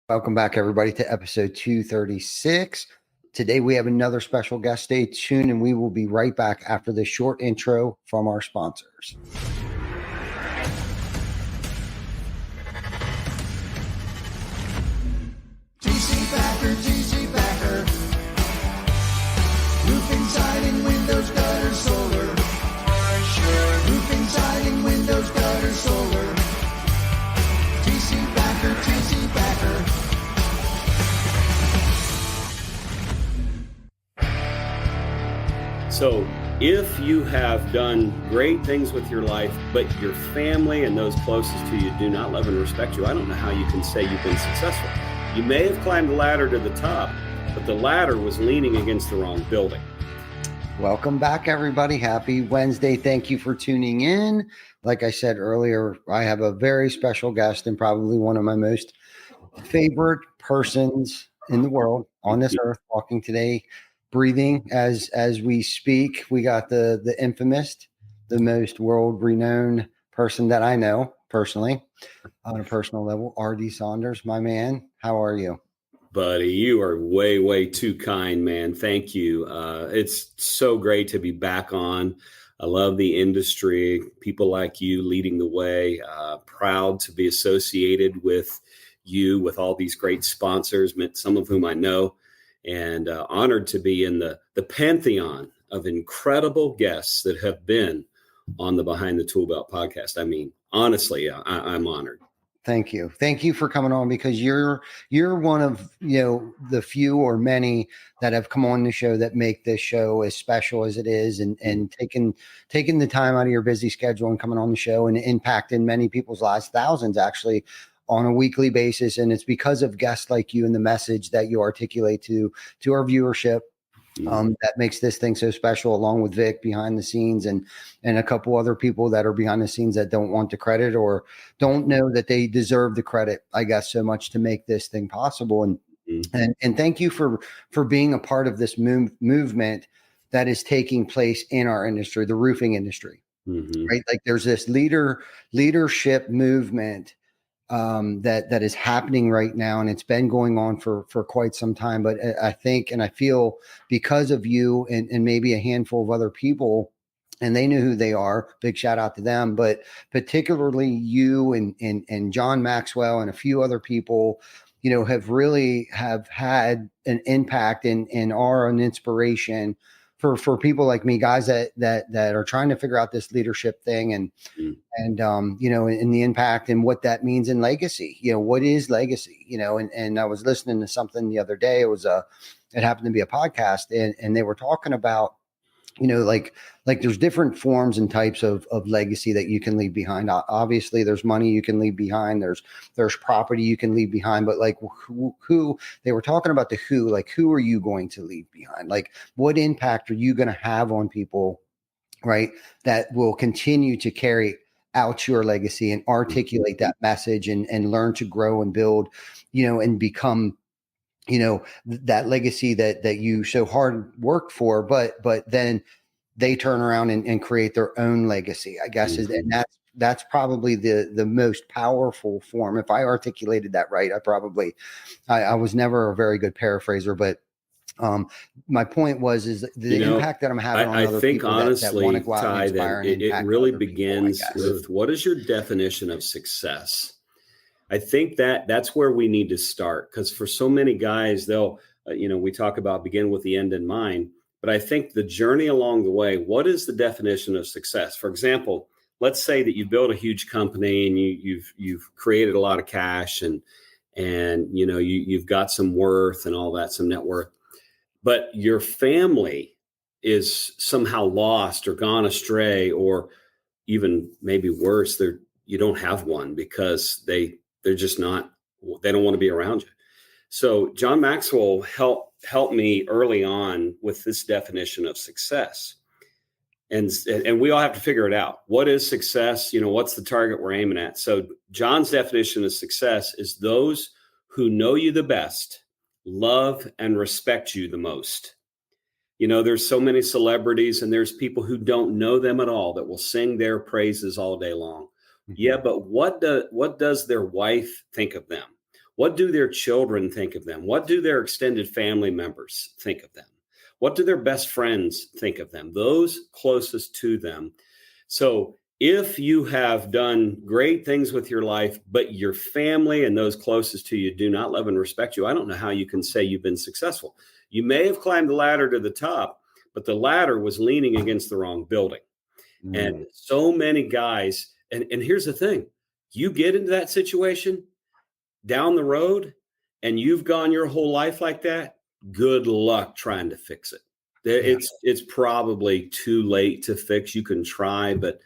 Welcome back, everybody, to episode 236. Today, we have another special guest. Stay tuned, and we will be right back after this short intro from our sponsors. TC Backer. Roofing, siding, windows, gutters, solar. Roofing, siding, windows, gutters, solar. TC Backer. So if you have done great things with your life, but your family and those closest to you do not love and respect you, I don't know how you can say you've been successful. You may have climbed the ladder to the top, but the ladder was leaning against the wrong building. Welcome back, everybody. Happy Wednesday. Thank you for tuning in. Like I said earlier, I have a very special guest and probably one of my most favorite persons in the world on this earth walking today, breathing as we speak. We got the infamous, the most world-renowned person that I know personally on a personal level, R.D. Saunders, my man. How are you? Buddy, you are way, way too kind, man. Thank you. It's so great to be back on. I love the industry, people like you leading the way. Proud to be associated with you, with all these great sponsors, some of whom I know, and honored to be in the pantheon of incredible guests that have been on the Behind the Tool Belt podcast. I mean, honestly, I'm honored. Thank you. Thank you for coming on, because you're one of, the few or many that have come on the show that make this show as special as it is, and taking the time out of your busy schedule and coming on the show and impacting many people's lives, thousands actually, on a weekly basis. And it's because of guests like you and the message that you articulate to our viewership. That makes this thing so special, along with Vic behind the scenes and a couple other people that are behind the scenes that don't want the credit or don't know that they deserve the credit, I guess, so much to make this thing possible. And thank you for being a part of this movement that is taking place in our industry, the roofing industry, right? Like there's this leadership movement that is happening right now, and it's been going on for quite some time. But I think, and I feel, because of you and maybe a handful of other people, and they know who they are, big shout out to them, but particularly you and John Maxwell and a few other people, have had an impact and are an inspiration for people like me, guys that are trying to figure out this leadership thing and the impact and what that means in legacy. What is legacy? And I was listening to something the other day. It happened to be a podcast, and they were talking about, like there's different forms and types of legacy that you can leave behind. Obviously, there's money you can leave behind. There's property you can leave behind. But like who they were talking about, like who are you going to leave behind? Like what impact are you going to have on people, right? That will continue to carry out your legacy and articulate that message and learn to grow and build, and become, that legacy that you so hard worked for, but then they turn around and create their own legacy, I guess. And that's probably the most powerful form. If I articulated that right, I was never a very good paraphraser, but my point is the impact that I'm having on other people honestly, that want to go out and inspire and impact. It really begins with, what is your definition of success? I think that's where we need to start, because for so many guys, they'll, we talk about begin with the end in mind, but I think the journey along the way, what is the definition of success? For example, let's say that you built a huge company and you've created a lot of cash and you've got some worth and all that, some net worth, but your family is somehow lost or gone astray, or even maybe worse, you don't have one because they're just not, they don't want to be around you. So John Maxwell helped me early on with this definition of success. And we all have to figure it out. What is success? What's the target we're aiming at? So John's definition of success is those who know you the best, love and respect you the most. There's so many celebrities and there's people who don't know them at all that will sing their praises all day long. Yeah, but what does their wife think of them? What do their children think of them? What do their extended family members think of them? What do their best friends think of them? Those closest to them. So if you have done great things with your life, but your family and those closest to you do not love and respect you, I don't know how you can say you've been successful. You may have climbed the ladder to the top, but the ladder was leaning against the wrong building. And so many guys, and here's the thing, you get into that situation down the road and you've gone your whole life like that, good luck trying to fix it. It's probably too late to fix. You can try, but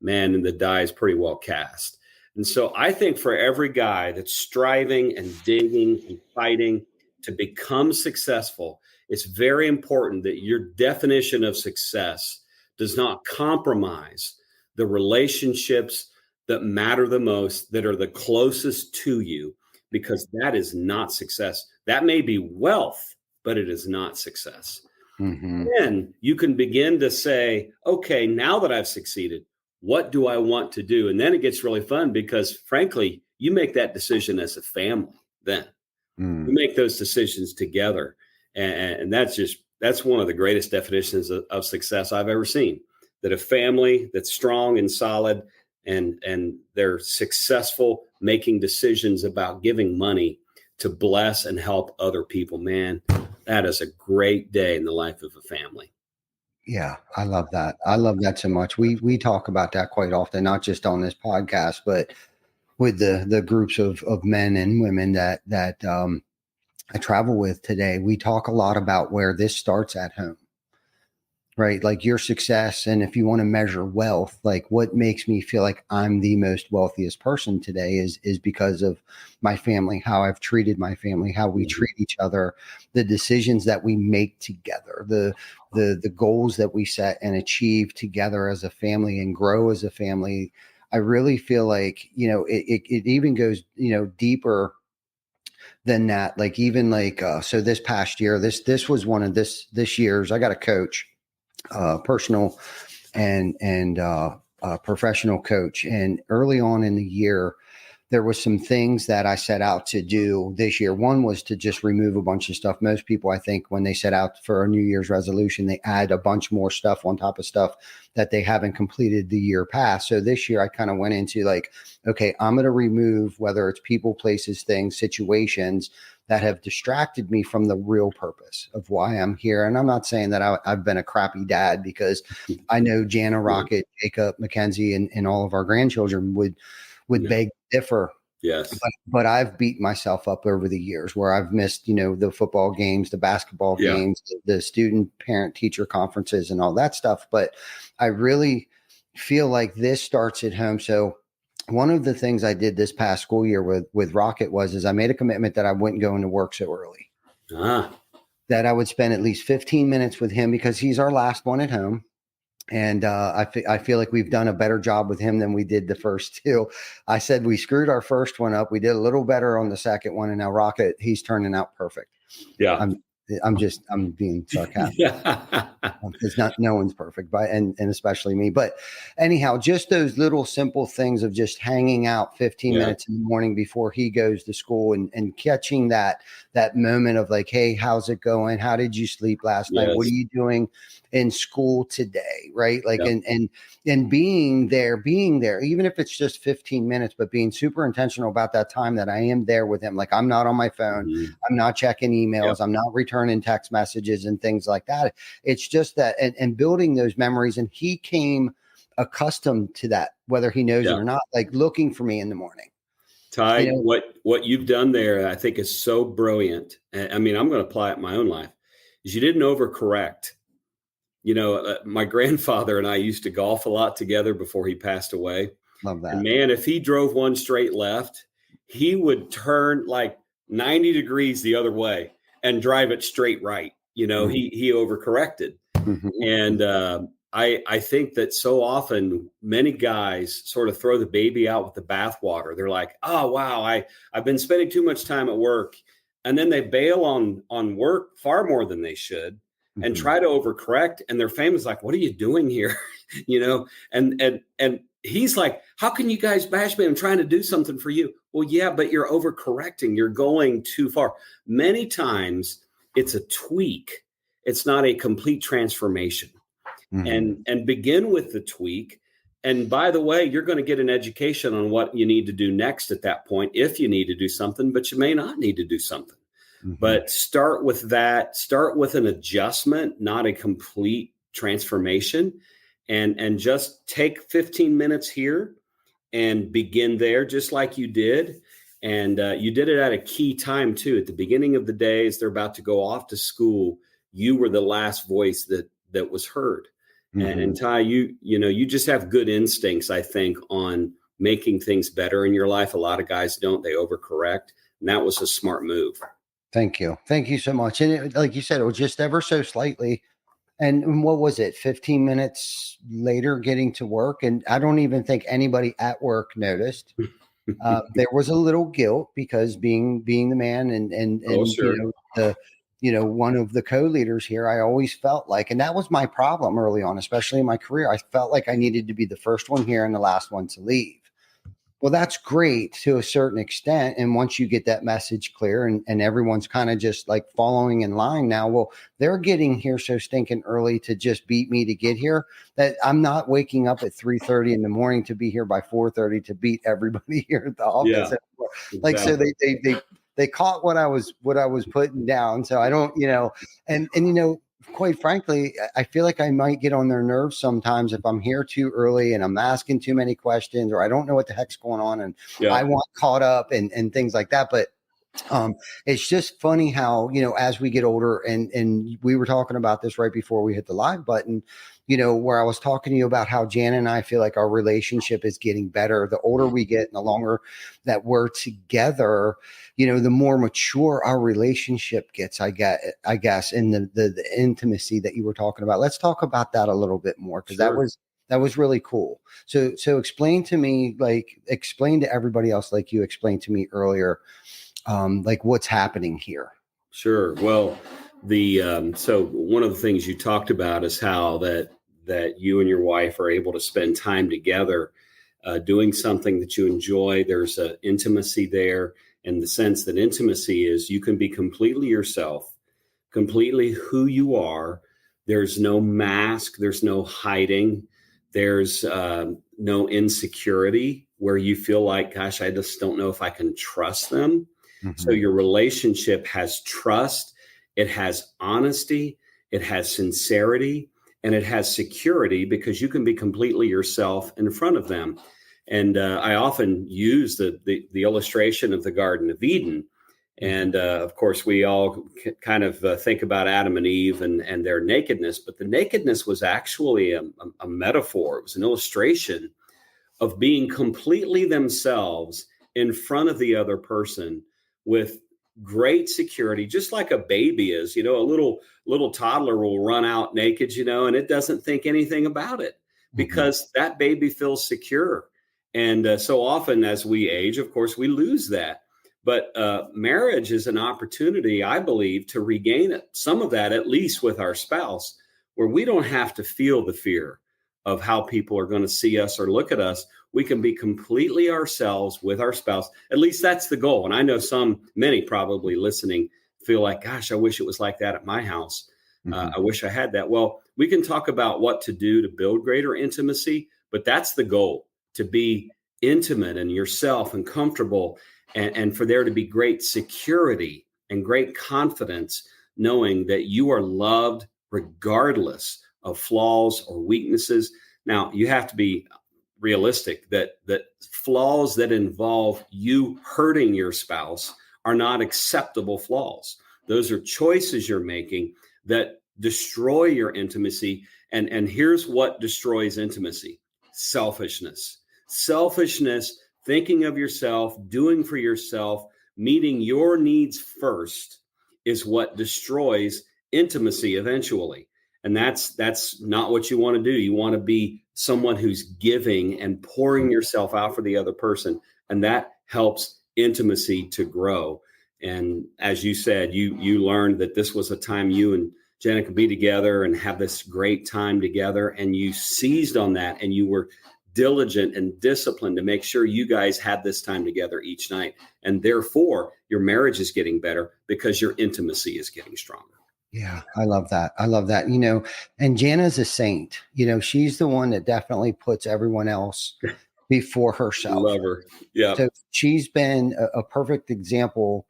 man, the die is pretty well cast. And so I think for every guy that's striving and digging and fighting to become successful, it's very important that your definition of success does not compromise the relationships that matter the most, that are the closest to you, because that is not success. That may be wealth, but it is not success. Then you can begin to say, okay, now that I've succeeded, what do I want to do? And then it gets really fun because, frankly, you make that decision as a family. Then you make those decisions together. And that's one of the greatest definitions of success I've ever seen, that a family that's strong and solid and they're successful making decisions about giving money to bless and help other people. Man, that is a great day in the life of a family. Yeah, I love that. I love that so much. We talk about that quite often, not just on this podcast, but with the groups of men and women that I travel with today. We talk a lot about where this starts at home, right? Like your success. And if you want to measure wealth, like what makes me feel like I'm the most wealthiest person today is because of my family, how I've treated my family, how we treat each other, the decisions that we make together, the goals that we set and achieve together as a family and grow as a family. I really feel like, it even goes, deeper than that. Like even like, so this past year, this was one of this year's, I got a coach, personal and professional coach. And early on in the year, there was some things that I set out to do this year. One was to just remove a bunch of stuff. Most people, I think, when they set out for a New Year's resolution, they add a bunch more stuff on top of stuff that they haven't completed the year past. So this year I kind of went into like, okay, I'm going to remove, whether it's people, places, things, situations that have distracted me from the real purpose of why I'm here. And I'm not saying that I've been a crappy dad, because I know Jana, Rocket, Jacob, Mackenzie, and all of our grandchildren would beg to differ. Yes. But I've beat myself up over the years where I've missed, the football games, the basketball games, the student parent teacher conferences and all that stuff. But I really feel like this starts at home. So one of the things I did this past school year with Rocket is I made a commitment that I wouldn't go into work so early. That I would spend at least 15 minutes with him because he's our last one at home. And I feel like we've done a better job with him than we did the first two. I said we screwed our first one up. We did a little better on the second one. And now Rocket, he's turning out perfect. Yeah. I'm being sarcastic. Because no one's perfect, and especially me. But anyhow, just those little simple things of just hanging out 15 minutes in the morning before he goes to school and catching that moment of like, hey, how's it going? How did you sleep last night? What are you doing in school today? Right. Like, and being there, even if it's just 15 minutes, but being super intentional about that time that I am there with him. Like I'm not on my phone. I'm not checking emails. I'm not returning text messages and things like that. It's just that, and building those memories. And he came accustomed to that, whether he knows it or not, like looking for me in the morning. Ty, what you've done there, I think is so brilliant. I mean, I'm going to apply it in my own life, is you didn't overcorrect. My grandfather and I used to golf a lot together before he passed away. Love that. And man, if he drove one straight left, he would turn like 90 degrees the other way and drive it straight right. He overcorrected. And I think that so often many guys sort of throw the baby out with the bathwater. They're like, oh, wow, I've been spending too much time at work. And then they bail on work far more than they should and try to overcorrect. And their family's like, what are you doing here? And he's like, how can you guys bash me? I'm trying to do something for you. Well, yeah, but you're overcorrecting. You're going too far. Many times it's a tweak. It's not a complete transformation. And begin with the tweak. And by the way, you're going to get an education on what you need to do next at that point, if you need to do something, but you may not need to do something. But start with that. Start with an adjustment, not a complete transformation. And just take 15 minutes here and begin there, just like you did. And you did it at a key time too. At the beginning of the day, as they're about to go off to school, you were the last voice that was heard. And Ty, you just have good instincts, I think, on making things better in your life. A lot of guys don't. They overcorrect. And that was a smart move. Thank you. Thank you so much. And like you said, it was just ever so slightly. And what was it? 15 minutes later, getting to work. And I don't even think anybody at work noticed. There was a little guilt because being the man and sure. one of the co-leaders here, I always felt like, and that was my problem early on, especially in my career. I felt like I needed to be the first one here and the last one to leave. Well, that's great to a certain extent. And once you get that message clear and everyone's kind of just like following in line now, well, they're getting here so stinking early to just beat me to get here that I'm not waking up at 3:30 in the morning to be here by 4:30 to beat everybody here at the office. Yeah, like, exactly. So they caught what I was putting down. So I don't, and quite frankly, I feel like I might get on their nerves sometimes if I'm here too early and I'm asking too many questions, or I don't know what the heck's going on and I want caught up and things like that. But it's just funny how, as we get older, and we were talking about this right before we hit the live button, where I was talking to you about how Jan and I feel like our relationship is getting better. The older we get and the longer that we're together, the more mature our relationship gets, I guess, and the intimacy that you were talking about. Let's talk about that a little bit more, because that was really cool. So explain to me, explain to everybody else, like you explained to me earlier, what's happening here. Sure. Well, so one of the things you talked about is how that you and your wife are able to spend time together, doing something that you enjoy. There's an intimacy there, in the sense that intimacy is you can be completely yourself, completely who you are. There's no mask. There's no hiding. There's no insecurity where you feel like, gosh, I just don't know if I can trust them. So your relationship has trust, it has honesty, it has sincerity, and it has security, because you can be completely yourself in front of them. And I often use the illustration of the Garden of Eden. And of course, we all kind of think about Adam and Eve and their nakedness, but the nakedness was actually a metaphor. It was an illustration of being completely themselves in front of the other person, with great security, just like a baby is. A little toddler will run out naked, and it doesn't think anything about it, because that baby feels secure. And so often as we age, of course, we lose that. But marriage is an opportunity, I believe, to regain it, some of that, at least with our spouse, where we don't have to feel the fear of how people are going to see us or look at us. We can be completely ourselves with our spouse. At least that's the goal. And I know many probably listening feel like, gosh, I wish it was like that at my house. I wish I had that. Well, we can talk about what to do to build greater intimacy, but that's the goal, to be intimate and yourself and comfortable, and for there to be great security and great confidence, knowing that you are loved regardless of flaws or weaknesses. Now, you have to be realistic that flaws that involve you hurting your spouse are not acceptable flaws. Those are choices you're making that destroy your intimacy. And here's what destroys intimacy: selfishness. Selfishness, thinking of yourself, doing for yourself, meeting your needs first, is what destroys intimacy eventually. And that's not what you want to do. You want to be someone who's giving and pouring yourself out for the other person. And that helps intimacy to grow. And as you said, you learned that this was a time you and Jenna could be together and have this great time together. And you seized on that, and you were diligent and disciplined to make sure you guys had this time together each night. And therefore, your marriage is getting better because your intimacy is getting stronger. Yeah, I love that. I love that. And Jana's a saint. She's the one that definitely puts everyone else before herself. Love her. Yeah. So she's been a perfect example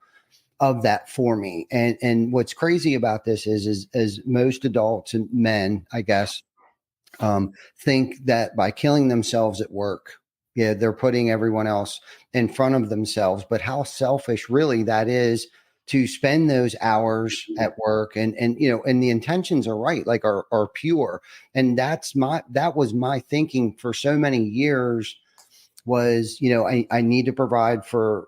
of that for me. And what's crazy about this is as most adults and men, I guess, think that by killing themselves at work, they're putting everyone else in front of themselves. But how selfish really that is to spend those hours at work, and the intentions are right, like are pure. And that was my thinking for so many years was, I need to provide for,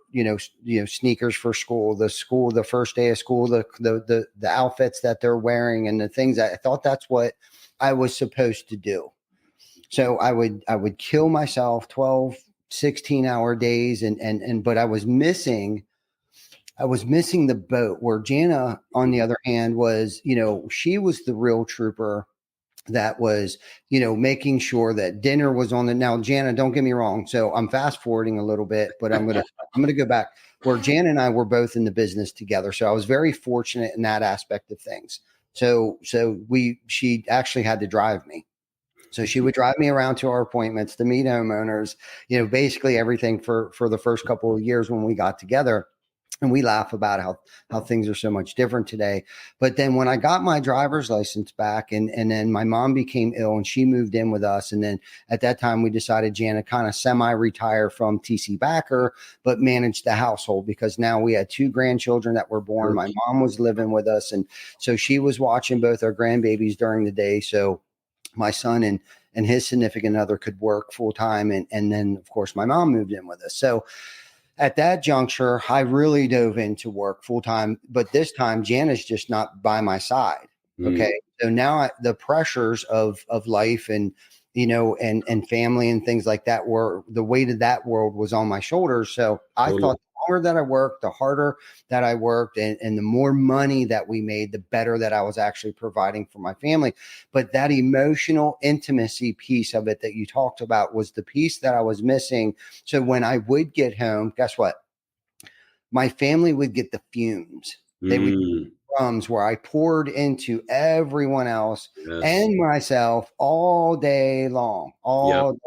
sneakers for school, the first day of school, the outfits that they're wearing and the things that I thought that's what I was supposed to do. So I would kill myself 12, 16-hour days. But I was missing the boat where Jana, on the other hand, was, she was the real trooper that was, making sure that dinner was on the, now Jana, don't get me wrong. So I'm fast forwarding a little bit, but I'm going to go back where Jana and I were both in the business together. So I was very fortunate in that aspect of things. So she actually had to drive me. So she would drive me around to our appointments to meet homeowners, basically everything for the first couple of years when we got together. And we laugh about how things are so much different today. But then when I got my driver's license back and then my mom became ill and she moved in with us. And then at that time, we decided Jana kind of semi-retire from TC Backer, but manage the household because now we had 2 grandchildren that were born. My mom was living with us. And so she was watching both our grandbabies during the day. So my son and his significant other could work full time. And then, of course, my mom moved in with us. So at that juncture, I really dove into work full time, but this time Jana's just not by my side. Okay. So now the pressures of life and, and family and things like that were the weight of that world was on my shoulders. So I thought the longer that I worked, the harder that I worked and the more money that we made, the better that I was actually providing for my family. But that emotional intimacy piece of it that you talked about was the piece that I was missing. So when I would get home, guess what? My family would get the fumes. They would get crumbs where I poured into everyone else and myself all day long. Well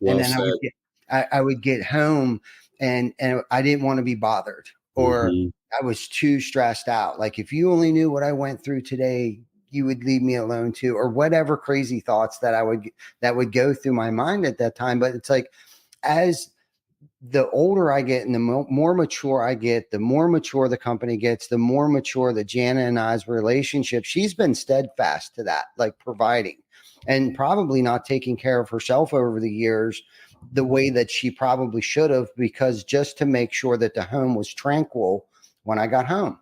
And then said. I would get home and I didn't want to be bothered or I was too stressed out. Like if you only knew what I went through today, you would leave me alone too, or whatever crazy thoughts that would go through my mind at that time. But it's like, as the older I get and the more mature I get, the more mature the company gets, the more mature that Jana and I's relationship, she's been steadfast to that, like providing and probably not taking care of herself over the years the way that she probably should have, because just to make sure that the home was tranquil when I got home,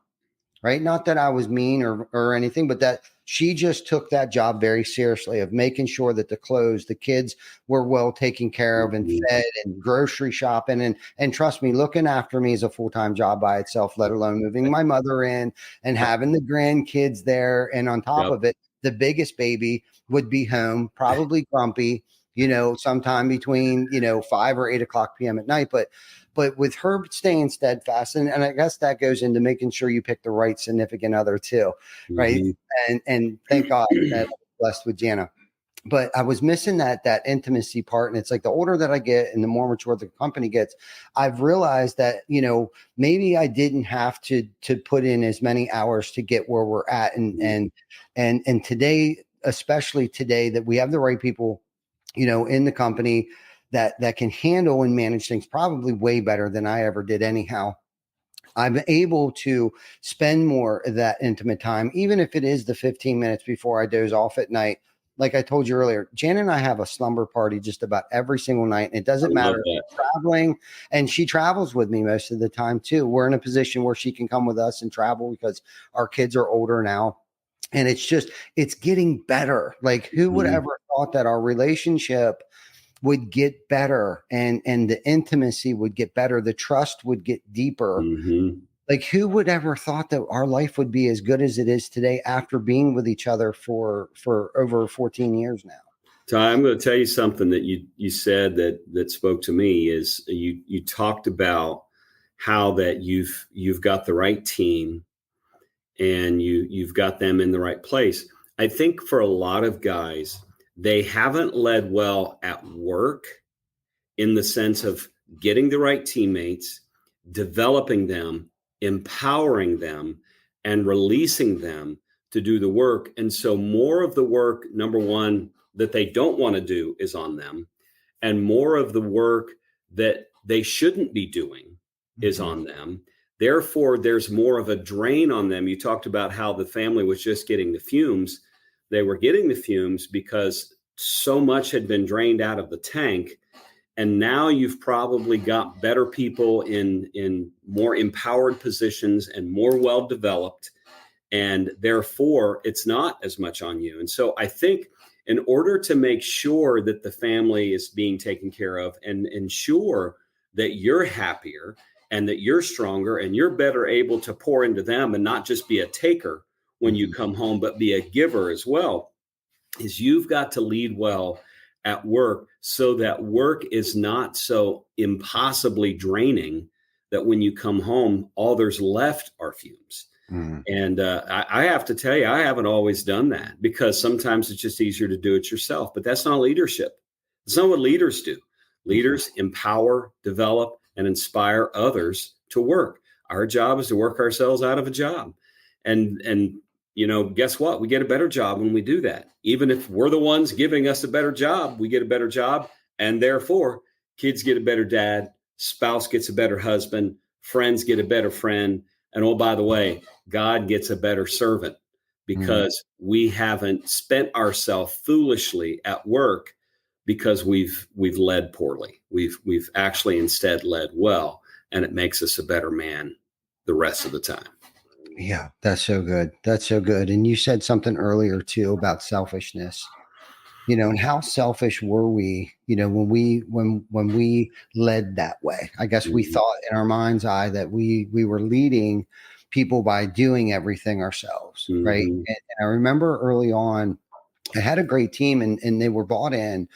right? Not that I was mean or anything, but that she just took that job very seriously of making sure that the kids were well taken care of and fed and grocery shopping. And trust me, looking after me is a full-time job by itself, let alone moving my mother in and having the grandkids there. And on top of it, the biggest baby would be home, probably grumpy, sometime between, 5 or 8 o'clock PM at night. But with her staying steadfast, and I guess that goes into making sure you pick the right significant other too, right? And thank God that I'm blessed with Jana. But I was missing that intimacy part. And it's like the older that I get and the more mature the company gets, I've realized that, maybe I didn't have to put in as many hours to get where we're at. And today, especially today, that we have the right people, in the company that can handle and manage things probably way better than I ever did anyhow. I'm able to spend more of that intimate time, even if it is the 15 minutes before I doze off at night. Like I told you earlier, Jan and I have a slumber party just about every single night. And it doesn't matter if we're traveling, and she travels with me most of the time too. We're in a position where she can come with us and travel because our kids are older now. And it's getting better. Like who would ever thought that our relationship would get better and the intimacy would get better. The trust would get deeper. Like who would ever thought that our life would be as good as it is today after being with each other for over 14 years now? Ty, I'm going to tell you something that you said that spoke to me is you talked about how that you've got the right team and you've got them in the right place. I think for a lot of guys, they haven't led well at work in the sense of getting the right teammates, developing them, empowering them, and releasing them to do the work. And so more of the work, number one, that they don't want to do is on them. And more of the work that they shouldn't be doing is on them. Therefore, there's more of a drain on them. You talked about how the family was just getting the fumes. They were getting the fumes because so much had been drained out of the tank. And now you've probably got better people in more empowered positions and more well-developed. And therefore, it's not as much on you. And so I think in order to make sure that the family is being taken care of and ensure that you're happier and that you're stronger and you're better able to pour into them and not just be a taker when you come home, but be a giver as well, is you've got to lead well at work so that work is not so impossibly draining that when you come home, all there's left are fumes. And I have to tell you, I haven't always done that because sometimes it's just easier to do it yourself. But that's not leadership. It's not what leaders do. Leaders empower, develop, and inspire others to work. Our job is to work ourselves out of a job. And guess what? We get a better job when we do that. Even if we're the ones giving us a better job, we get a better job. And therefore, kids get a better dad, spouse gets a better husband, friends get a better friend. And oh, by the way, God gets a better servant because we haven't spent ourselves foolishly at work because we've led poorly. We've actually instead led well, and it makes us a better man the rest of the time. Yeah, that's so good. That's so good. And you said something earlier too about selfishness. And how selfish were we, when we led that way? I guess we thought in our mind's eye that we were leading people by doing everything ourselves. Right. And I remember early on, I had a great team and they were bought in,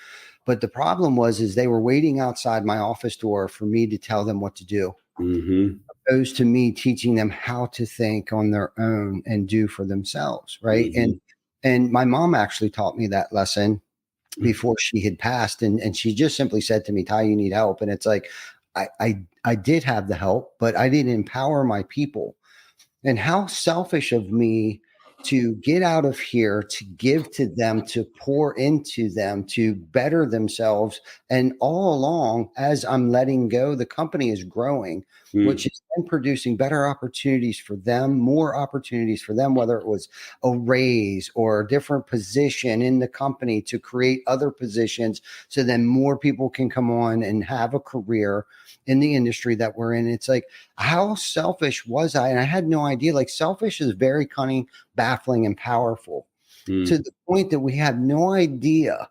but the problem is they were waiting outside my office door for me to tell them what to do. Opposed to me teaching them how to think on their own and do for themselves. Right. And my mom actually taught me that lesson before she had passed. And she just simply said to me, Ty, you need help. And it's like, I did have the help, but I didn't empower my people. And how selfish of me to get out of here, to give to them, to pour into them, to better themselves. And all along, as I'm letting go, the company is growing, which is then producing better opportunities for them, more opportunities for them, whether it was a raise or a different position in the company to create other positions. So then more people can come on and have a career in the industry that we're in. It's like, how selfish was I? And I had no idea. Like, selfish is very cunning, baffling, and powerful to the point that we have no idea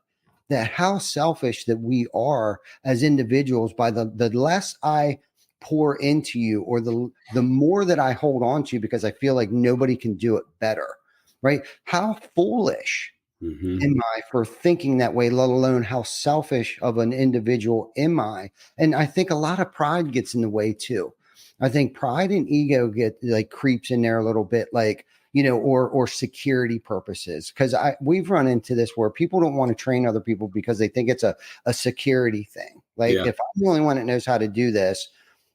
that how selfish that we are as individuals by the less I pour into you or the more that I hold on to you because I feel like nobody can do it better, right? How foolish am I for thinking that way, let alone how selfish of an individual am I? And I think a lot of pride gets in the way too. I think pride and ego get like creeps in there a little bit, like, or security purposes. Because we've run into this where people don't want to train other people because they think it's a security thing. Like, if I'm the only one that knows how to do this,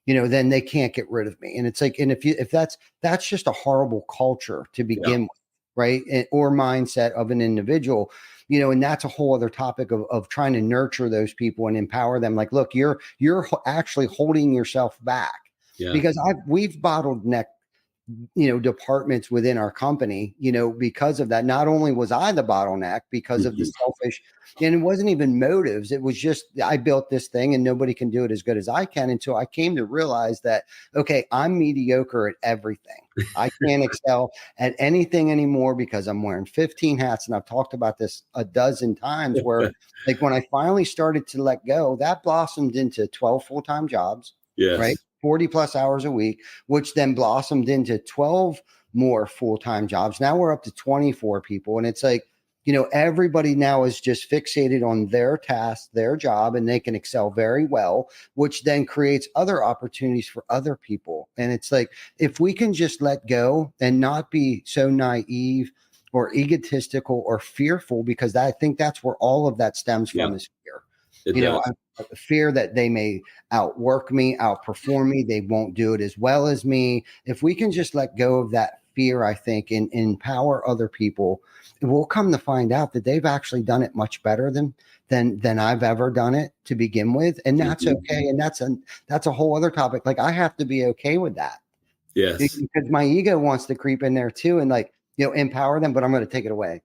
then they can't get rid of me. And it's like, and if that's just a horrible culture to begin with, right? Or mindset of an individual, and that's a whole other topic of trying to nurture those people and empower them. Like, look, you're actually holding yourself back because we've bottlenecked departments within our company, because of that. Not only was I the bottleneck because of the selfish, and it wasn't even motives. It was just, I built this thing and nobody can do it as good as I can until I came to realize that, okay, I'm mediocre at everything. I can't excel at anything anymore because I'm wearing 15 hats. And I've talked about this a dozen times where like when I finally started to let go, that blossomed into 12 full-time jobs, right? 40 plus hours a week, which then blossomed into 12 more full-time jobs. Now we're up to 24 people. And it's like, everybody now is just fixated on their task, their job, and they can excel very well, which then creates other opportunities for other people. And it's like, if we can just let go and not be so naive or egotistical or fearful, because I think that's where all of that stems from, is fear. It does. Fear that they may outwork me, outperform me, they won't do it as well as me. If we can just let go of that fear, I think, and empower other people, we'll come to find out that they've actually done it much better than I've ever done it to begin with. And that's okay. And that's a whole other topic. Like, I have to be okay with that. Yes. Because my ego wants to creep in there too and empower them, but I'm going to take it away.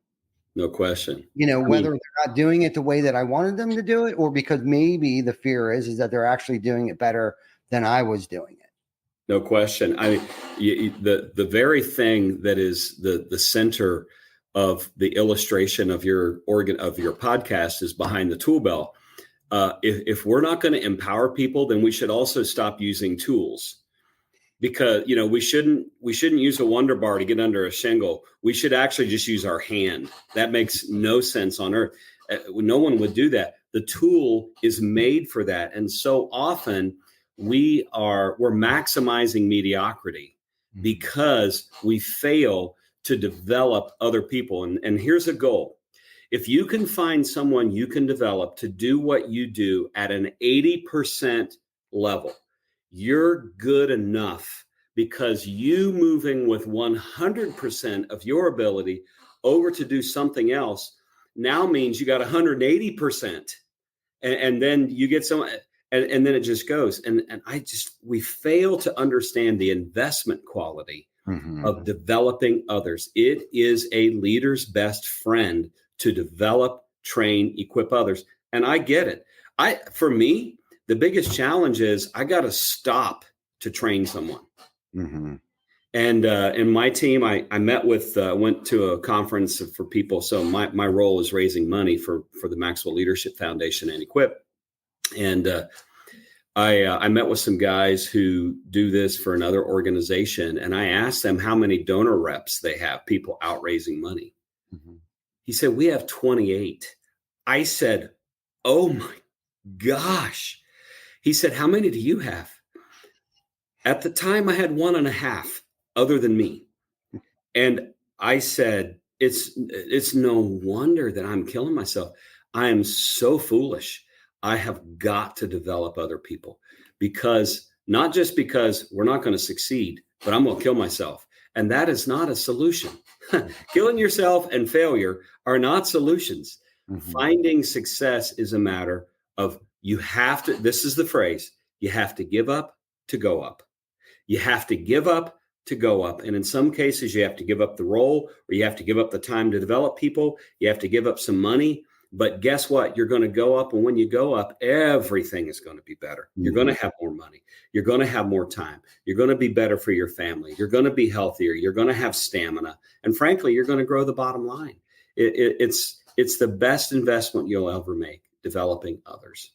No question. Whether they're not doing it the way that I wanted them to do it, or because maybe the fear is that they're actually doing it better than I was doing it. No question. I mean, the very thing that is the center of the illustration of your podcast is behind the tool belt. If we're not going to empower people, then we should also stop using tools, because we shouldn't use a Wonder Bar to get under a shingle. We should actually just use our hand. That makes no sense on earth. No one would do that. The tool is made for that, and so often we're maximizing mediocrity because we fail to develop other people. And here's a goal. If you can find someone you can develop to do what you do at an 80% level, you're good enough, because you moving with 100% of your ability over to do something else now means you got 180%. And then you get someone, and then it just goes. And we fail to understand the investment quality of developing others. It is a leader's best friend to develop, train, equip others. And I get it. For me, the biggest challenge is I got to stop to train someone. And in my team, I went to a conference for people. So my role is raising money for the Maxwell Leadership Foundation and Equip. And I met with some guys who do this for another organization, and I asked them how many donor reps they have, people out raising money. He said, we have 28. I said, oh my gosh. He said, how many do you have? At the time, I had 1.5 other than me. And I said, it's no wonder that I'm killing myself. I am so foolish. I have got to develop other people, because not just because we're not going to succeed, but I'm going to kill myself. And that is not a solution. Killing yourself and failure are not solutions. Finding success is a matter of this is the phrase, you have to give up to go up. You have to give up to go up. And in some cases, you have to give up the role, or you have to give up the time to develop people. You have to give up some money. But guess what? You're going to go up. And when you go up, everything is going to be better. You're going to have more money. You're going to have more time. You're going to be better for your family. You're going to be healthier. You're going to have stamina. And frankly, you're going to grow the bottom line. It's the best investment you'll ever make, developing others.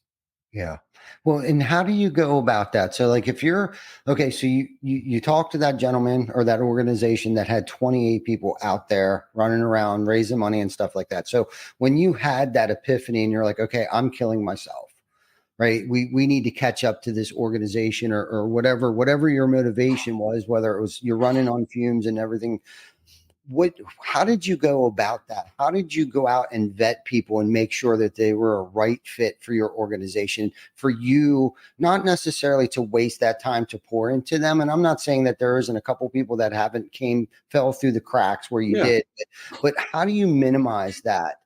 Yeah. Well, and how do you go about that? So if you're, okay, so you talk to that gentleman or that organization that had 28 people out there running around, raising money and stuff like that. So when you had that epiphany and you're like, okay, I'm killing myself, right? We need to catch up to this organization or whatever your motivation was, whether it was you're running on fumes and everything. How did you go about that? How did you go out and vet people and make sure that they were a right fit for your organization, for you, not necessarily to waste that time to pour into them? And I'm not saying that there isn't a couple people that fell through the cracks where you did, but how do you minimize that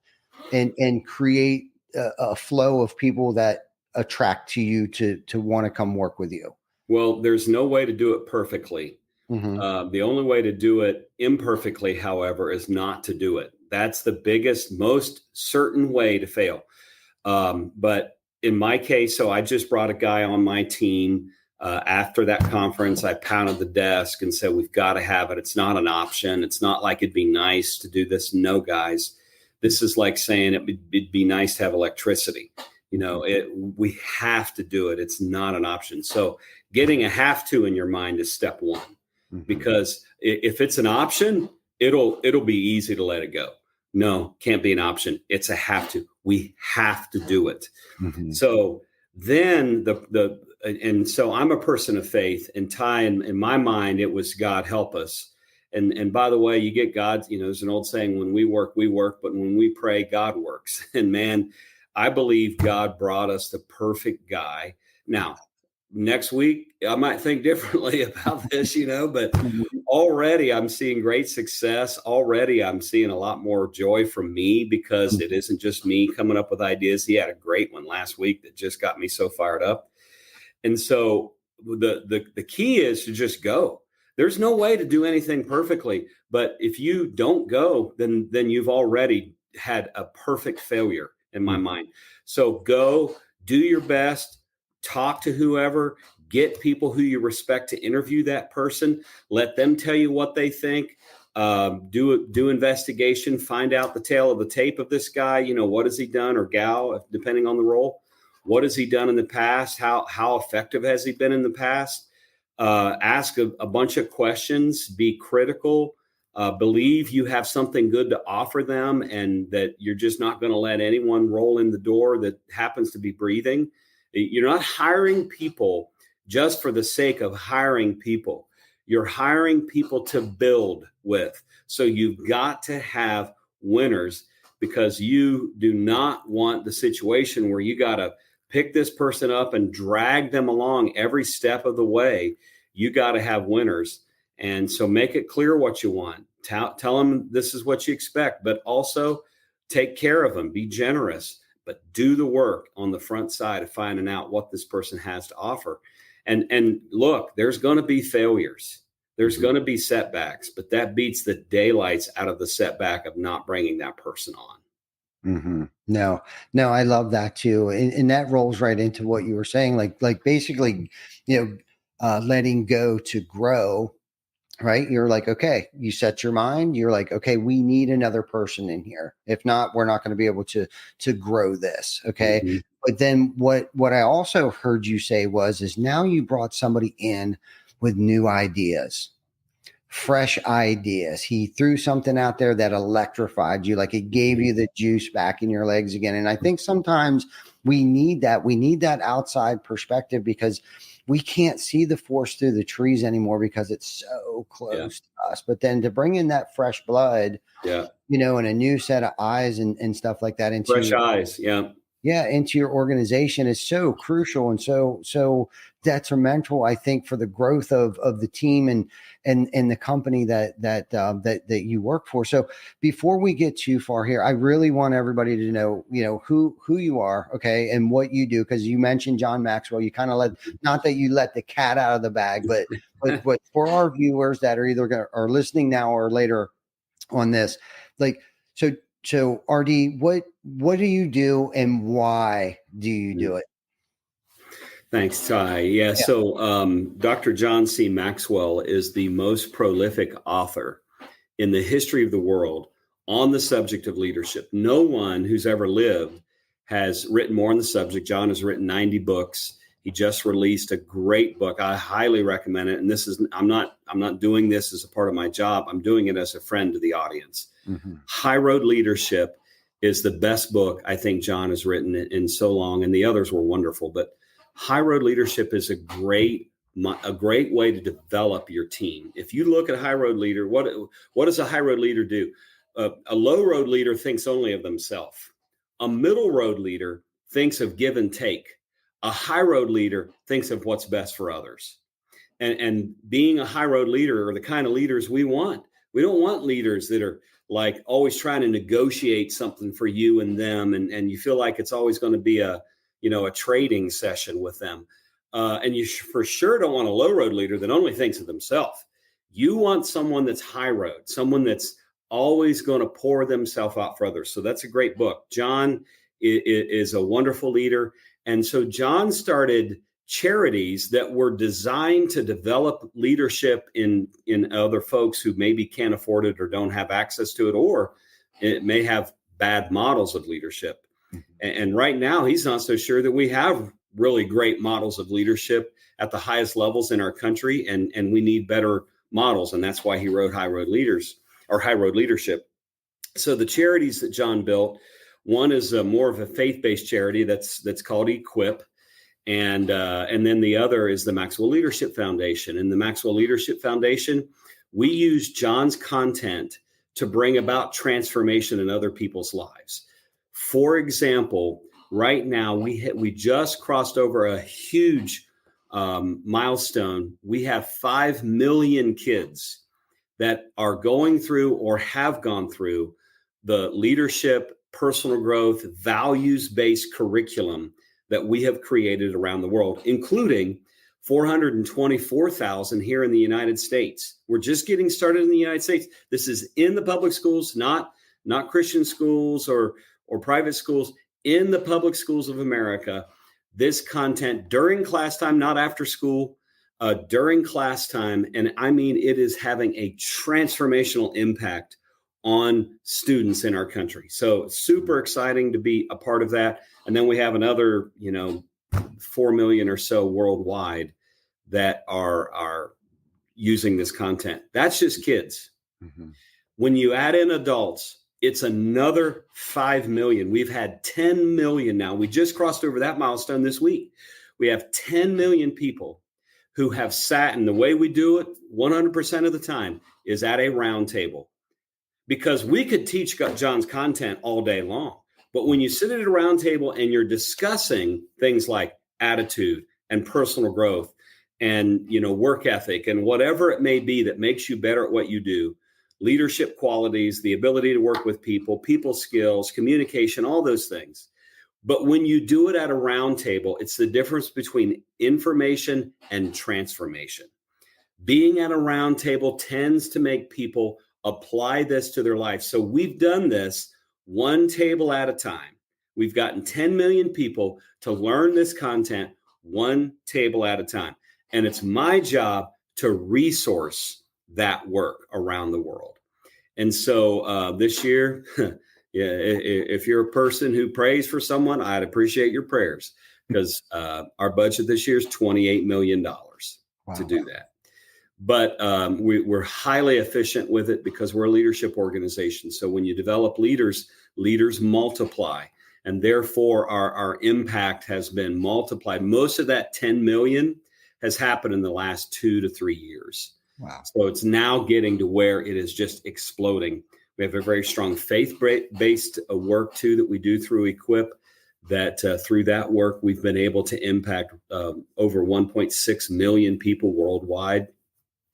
and create a flow of people that attract to you to want to come work with you? Well, there's no way to do it perfectly. The only way to do it imperfectly, however, is not to do it. That's the biggest, most certain way to fail. But in my case, so I just brought a guy on my team. After that conference, I pounded the desk and said, we've got to have it. It's not an option. It's not like it'd be nice to do this. No, guys, this is like saying it'd be nice to have electricity. We have to do it. It's not an option. So getting a have to in your mind is step one. Because if it's an option, it'll be easy to let it go. No, can't be an option. It's a have to. We have to do it. Mm-hmm. So then and so I'm a person of faith, and Ty, in my mind, it was God help us. And by the way, you get God, there's an old saying, when we work, but when we pray, God works. And man, I believe God brought us the perfect guy. Now, next week, I might think differently about this, but already I'm seeing great success. Already I'm seeing a lot more joy from me, because it isn't just me coming up with ideas. He had a great one last week that just got me so fired up. And so the key is to just go. There's no way to do anything perfectly, but if you don't go, then you've already had a perfect failure in my mind. So go, do your best, talk to whoever, get people who you respect to interview that person, let them tell you what they think, do investigation, find out the tail of the tape of this guy. What has he done, or gal, depending on the role. What has he done in the past? How effective has he been in the past? Ask a bunch of questions, be critical, believe you have something good to offer them, and that you're just not going to let anyone roll in the door that happens to be breathing. You're not hiring people just for the sake of hiring people. You're hiring people to build with. So you've got to have winners, because you do not want the situation where you got to pick this person up and drag them along every step of the way. You got to have winners. And so make it clear what you want. Tell them this is what you expect, but also take care of them. Be generous, but do the work on the front side of finding out what this person has to offer. And look, there's going to be failures. There's going to be setbacks, but that beats the daylights out of the setback of not bringing that person on. Mm-hmm. No, I love that too. And that rolls right into what you were saying, like basically, letting go to grow, right? You're like, okay, you set your mind. You're like, okay, we need another person in here. If not, we're not going to be able to grow this. Okay. Mm-hmm. But then what I also heard you say is now you brought somebody in with new ideas, fresh ideas. He threw something out there that electrified you, like it gave you the juice back in your legs again. And I think sometimes we need that. We need that outside perspective, because we can't see the forest through the trees anymore because it's so close to us. But then to bring in that fresh blood, and a new set of eyes and stuff like that into fresh eyes. Into your organization is so crucial and so detrimental, I think, for the growth of the team and the company that you work for. So before we get too far here, I really want everybody to know, who you are, okay, and what you do, because you mentioned John Maxwell. You kind of not that you let the cat out of the bag, but for our viewers that are either are listening now or later on this, So RD, what do you do and why do you do it? Thanks, Ty. Yeah. So Dr. John C. Maxwell is the most prolific author in the history of the world on the subject of leadership. No one who's ever lived has written more on the subject. John has written 90 books. He just released a great book. I highly recommend it. And I'm not doing this as a part of my job. I'm doing it as a friend to the audience. Mm-hmm. High Road Leadership is the best book I think John has written in so long, and the others were wonderful. But High Road Leadership is a great way to develop your team. If you look at a high road leader, what does a high road leader do? A low road leader thinks only of themselves. A middle road leader thinks of give and take. A high road leader thinks of what's best for others. And being a high road leader are the kind of leaders we want. We don't want leaders that are like always trying to negotiate something for you and them. And you feel like it's always going to be a trading session with them. And you for sure don't want a low road leader that only thinks of themselves. You want someone that's high road, someone that's always going to pour themselves out for others. So that's a great book. John is a wonderful leader. And so John started charities that were designed to develop leadership in other folks who maybe can't afford it or don't have access to it, or it may have bad models of leadership. Mm-hmm. And right now, he's not so sure that we have really great models of leadership at the highest levels in our country, and we need better models. And that's why he wrote High Road Leaders or High Road Leadership. So the charities that John built, one is more of a faith-based charity that's called Equip. And then the other is the Maxwell Leadership Foundation. And the Maxwell Leadership Foundation, we use John's content to bring about transformation in other people's lives. For example, right now we just crossed over a huge milestone. We have 5 million kids that are going through or have gone through the leadership, personal growth, values-based curriculum that we have created around the world, including 424,000 here in the United States. We're just getting started in the United States. This is in the public schools, not Christian schools or private schools, in the public schools of America. This content during class time, not after school, during class time. And I mean, it is having a transformational impact on students in our country. So super exciting to be a part of that. And then we have another, 4 million or so worldwide that are using this content. That's just kids. Mm-hmm. When you add in adults, it's another 5 million. We've had 10 million now. We just crossed over that milestone this week. We have 10 million people who have sat, and the way we do it 100% of the time is at a round table. Because we could teach John's content all day long. But when you sit at a round table and you're discussing things like attitude and personal growth and, work ethic and whatever it may be that makes you better at what you do, leadership qualities, the ability to work with people skills, communication, all those things. But when you do it at a round table, it's the difference between information and transformation. Being at a round table tends to make people apply this to their life. So we've done this one table at a time. We've gotten 10 million people to learn this content one table at a time. And it's my job to resource that work around the world. And so this year, if you're a person who prays for someone, I'd appreciate your prayers, because our budget this year is $28 million to do that. But we're highly efficient with it because we're a leadership organization. So when you develop leaders multiply, and therefore our impact has been multiplied. Most of that 10 million has happened in the last 2 to 3 years. Wow. So it's now getting to where it is just exploding. We have a very strong faith-based work too that we do through Equip. That through that work, we've been able to impact over 1.6 million people worldwide.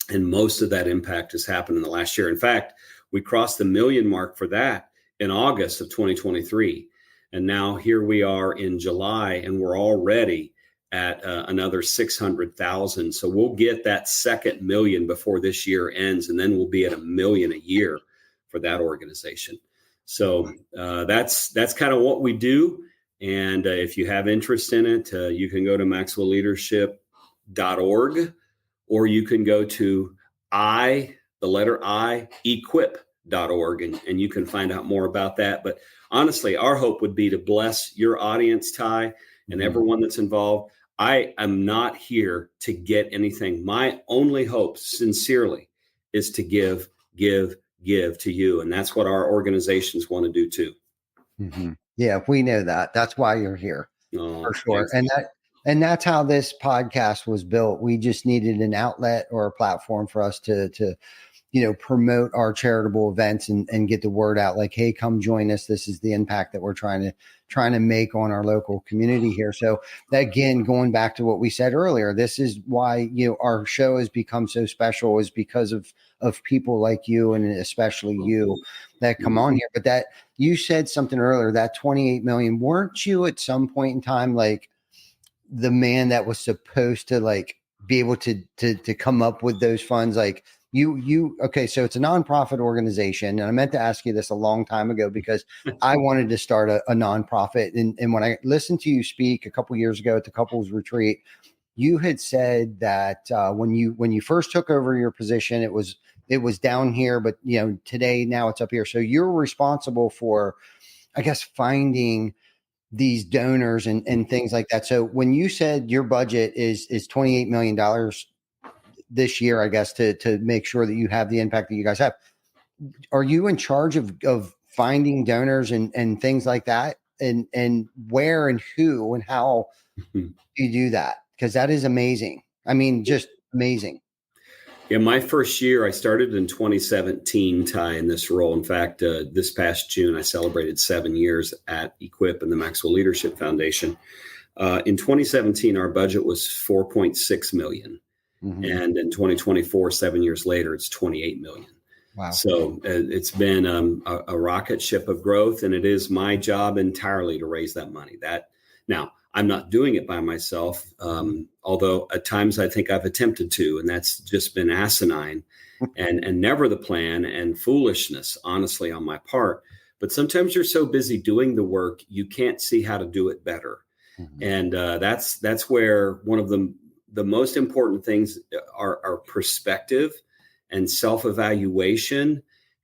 And most of that impact has happened in the last year. In fact, we crossed the million mark for that in August of 2023. And now here we are in July, and we're already at another 600,000. So we'll get that second million before this year ends, and then we'll be at 1 million a year for that organization. So that's kind of what we do. And if you have interest in it, you can go to maxwellleadership.org. Or you can go to equip.org, and you can find out more about that. But honestly, our hope would be to bless your audience, Ty, and everyone that's involved. I am not here to get anything. My only hope, sincerely, is to give to you. And that's what our organizations want to do too. Mm-hmm. Yeah, we know that. That's why you're here, for sure. Thanks. And that's how this podcast was built. We just needed an outlet or a platform for us to promote our charitable events and get the word out. Like, hey, come join us. This is the impact that we're trying to make on our local community here. So again, going back to what we said earlier, this is why our show has become so special, is because of people like you, and especially you that come on here. But that you said something earlier, that 28 million, weren't you at some point in time like the man that was supposed to like be able to come up with those funds? Like okay, so it's a nonprofit organization, and I meant to ask you this a long time ago because I wanted to start a nonprofit. And when I listened to you speak a couple years ago at the couples retreat, you had said that when you first took over your position, it was down here, but today now it's up here. So you're responsible for, I guess, finding these donors and things like that. So when you said your budget is $28 million this year, I guess, to make sure that you have the impact that you guys have, are you in charge of finding donors and things like that, and where and who and how do you do that? Because that is amazing. I mean, just amazing. Yeah, my first year, I started in 2017, Ty, in this role. In fact, this past June, I celebrated 7 years at Equip and the Maxwell Leadership Foundation. In 2017, our budget was $4.6 million. Mm-hmm. And in 2024, 7 years later, it's $28 million. Wow. So it's been a rocket ship of growth, and it is my job entirely to raise that money. Now, I'm not doing it by myself, although at times I think I've attempted to, and that's just been asinine and never the plan, and foolishness, honestly, on my part. But sometimes you're so busy doing the work, you can't see how to do it better. Mm-hmm. And that's where one of the most important things are perspective and self-evaluation.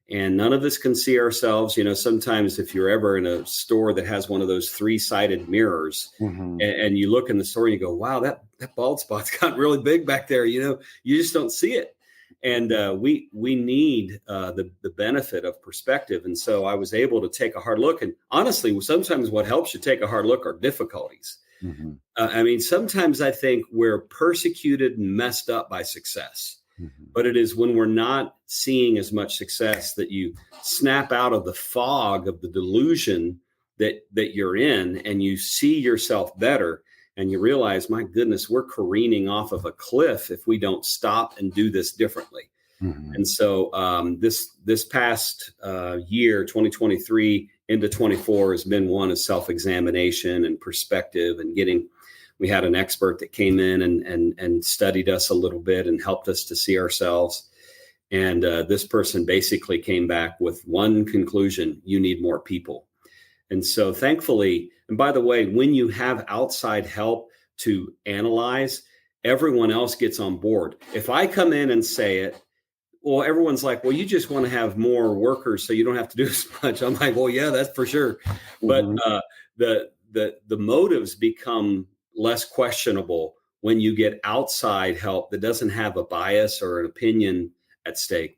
And none of us can see ourselves. Sometimes if you're ever in a store that has one of those 3-sided mirrors, mm-hmm. and you look in the store and you go, wow, that bald spot's gotten really big back there. You just don't see it. And we need the benefit of perspective. And so I was able to take a hard look. And honestly, sometimes what helps you take a hard look are difficulties. Mm-hmm. Sometimes I think we're persecuted and messed up by success. Mm-hmm. But it is when we're not seeing as much success that you snap out of the fog of the delusion that you're in, and you see yourself better, and you realize, my goodness, we're careening off of a cliff if we don't stop and do this differently. Mm-hmm. And so this past year, 2023 into 24, has been one of self-examination and perspective, and we had an expert that came in and studied us a little bit and helped us to see ourselves. And this person basically came back with one conclusion: you need more people. And so thankfully, and by the way, when you have outside help to analyze, everyone else gets on board. If I come in and say it, well, everyone's like, well, you just want to have more workers so you don't have to do as much. I'm like, well, yeah, that's for sure. Mm-hmm. But the motives become less questionable when you get outside help that doesn't have a bias or an opinion at stake.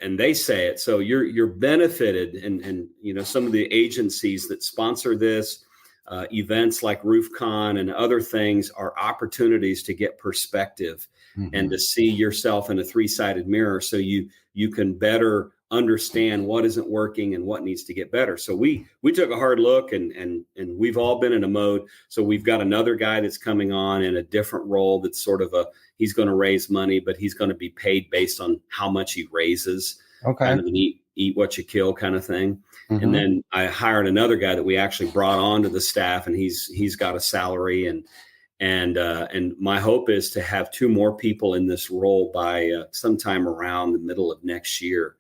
And they say it, so you're benefited. And some of the agencies that sponsor this, events like RoofCon and other things, are opportunities to get perspective, mm-hmm. and to see yourself in a 3-sided mirror, so you can better understand what isn't working and what needs to get better. So we took a hard look, and we've all been in a mode. So we've got another guy that's coming on in a different role. That's sort of he's going to raise money, but he's going to be paid based on how much he raises. Okay. Kind of an eat what you kill kind of thing. Mm-hmm. And then I hired another guy that we actually brought onto the staff, and he's got a salary, and my hope is to have 2 more people in this role by sometime around the middle of next year.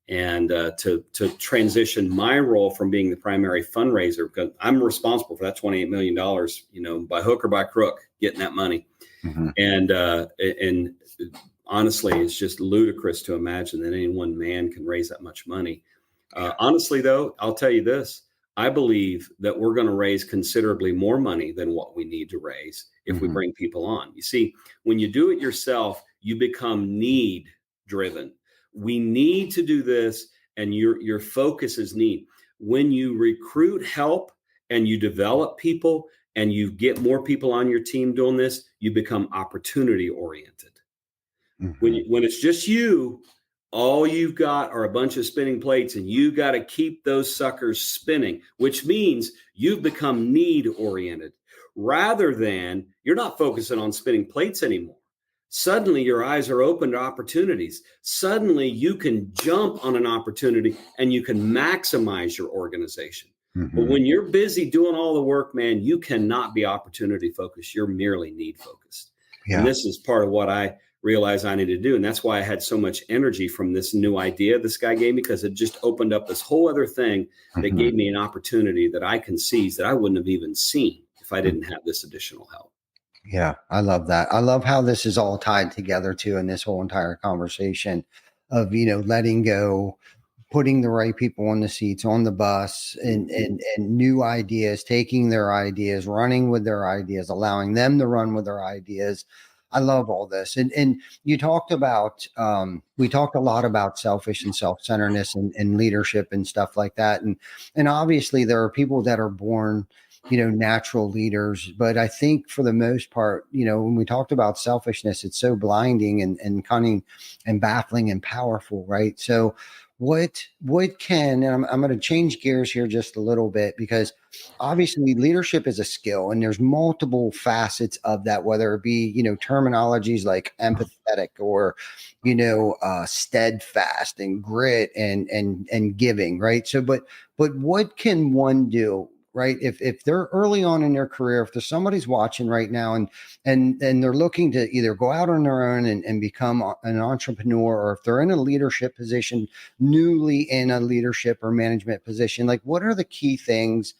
And to transition my role from being the primary fundraiser, because I'm responsible for that $28 million, by hook or by crook, getting that money. Mm-hmm. And honestly, it's just ludicrous to imagine that any one man can raise that much money. Honestly, though, I'll tell you this: I believe that we're going to raise considerably more money than what we need to raise if mm-hmm. we bring people on. You see, when you do it yourself, you become need driven. We need to do this, and your focus is need. When you recruit help and you develop people and you get more people on your team doing this, you become opportunity oriented. Mm-hmm. When it's just you, all you've got are a bunch of spinning plates, and you got to keep those suckers spinning, which means you've become need oriented, rather than you're not focusing on spinning plates anymore. Suddenly your eyes are open to opportunities. Suddenly you can jump on an opportunity and you can maximize your organization. Mm-hmm. But when you're busy doing all the work, man, you cannot be opportunity focused. You're merely need focused. Yeah. And this is part of what I realized I needed to do. And that's why I had so much energy from this new idea this guy gave me, because it just opened up this whole other thing that mm-hmm. gave me an opportunity that I can seize that I wouldn't have even seen if I didn't have this additional help. Yeah, I love that. I love how this is all tied together too, in this whole entire conversation of, letting go, putting the right people on the seats, on the bus, and new ideas, taking their ideas, running with their ideas, allowing them to run with their ideas, I love all this. And you talked about, we talked a lot about selfish and self-centeredness and leadership and stuff like that. And obviously there are people that are born, natural leaders. But I think for the most part, when we talked about selfishness, it's so blinding and cunning and baffling and powerful, right? So what can, and I'm going to change gears here just a little bit, because obviously leadership is a skill and there's multiple facets of that, whether it be, terminologies like empathetic or, steadfast and grit and giving, right? So, but what can one do, right? If they're early on in their career, if there's somebody's watching right now and they're looking to either go out on their own and become an entrepreneur, or if they're in a leadership position, newly in a leadership or management position, like what are the key things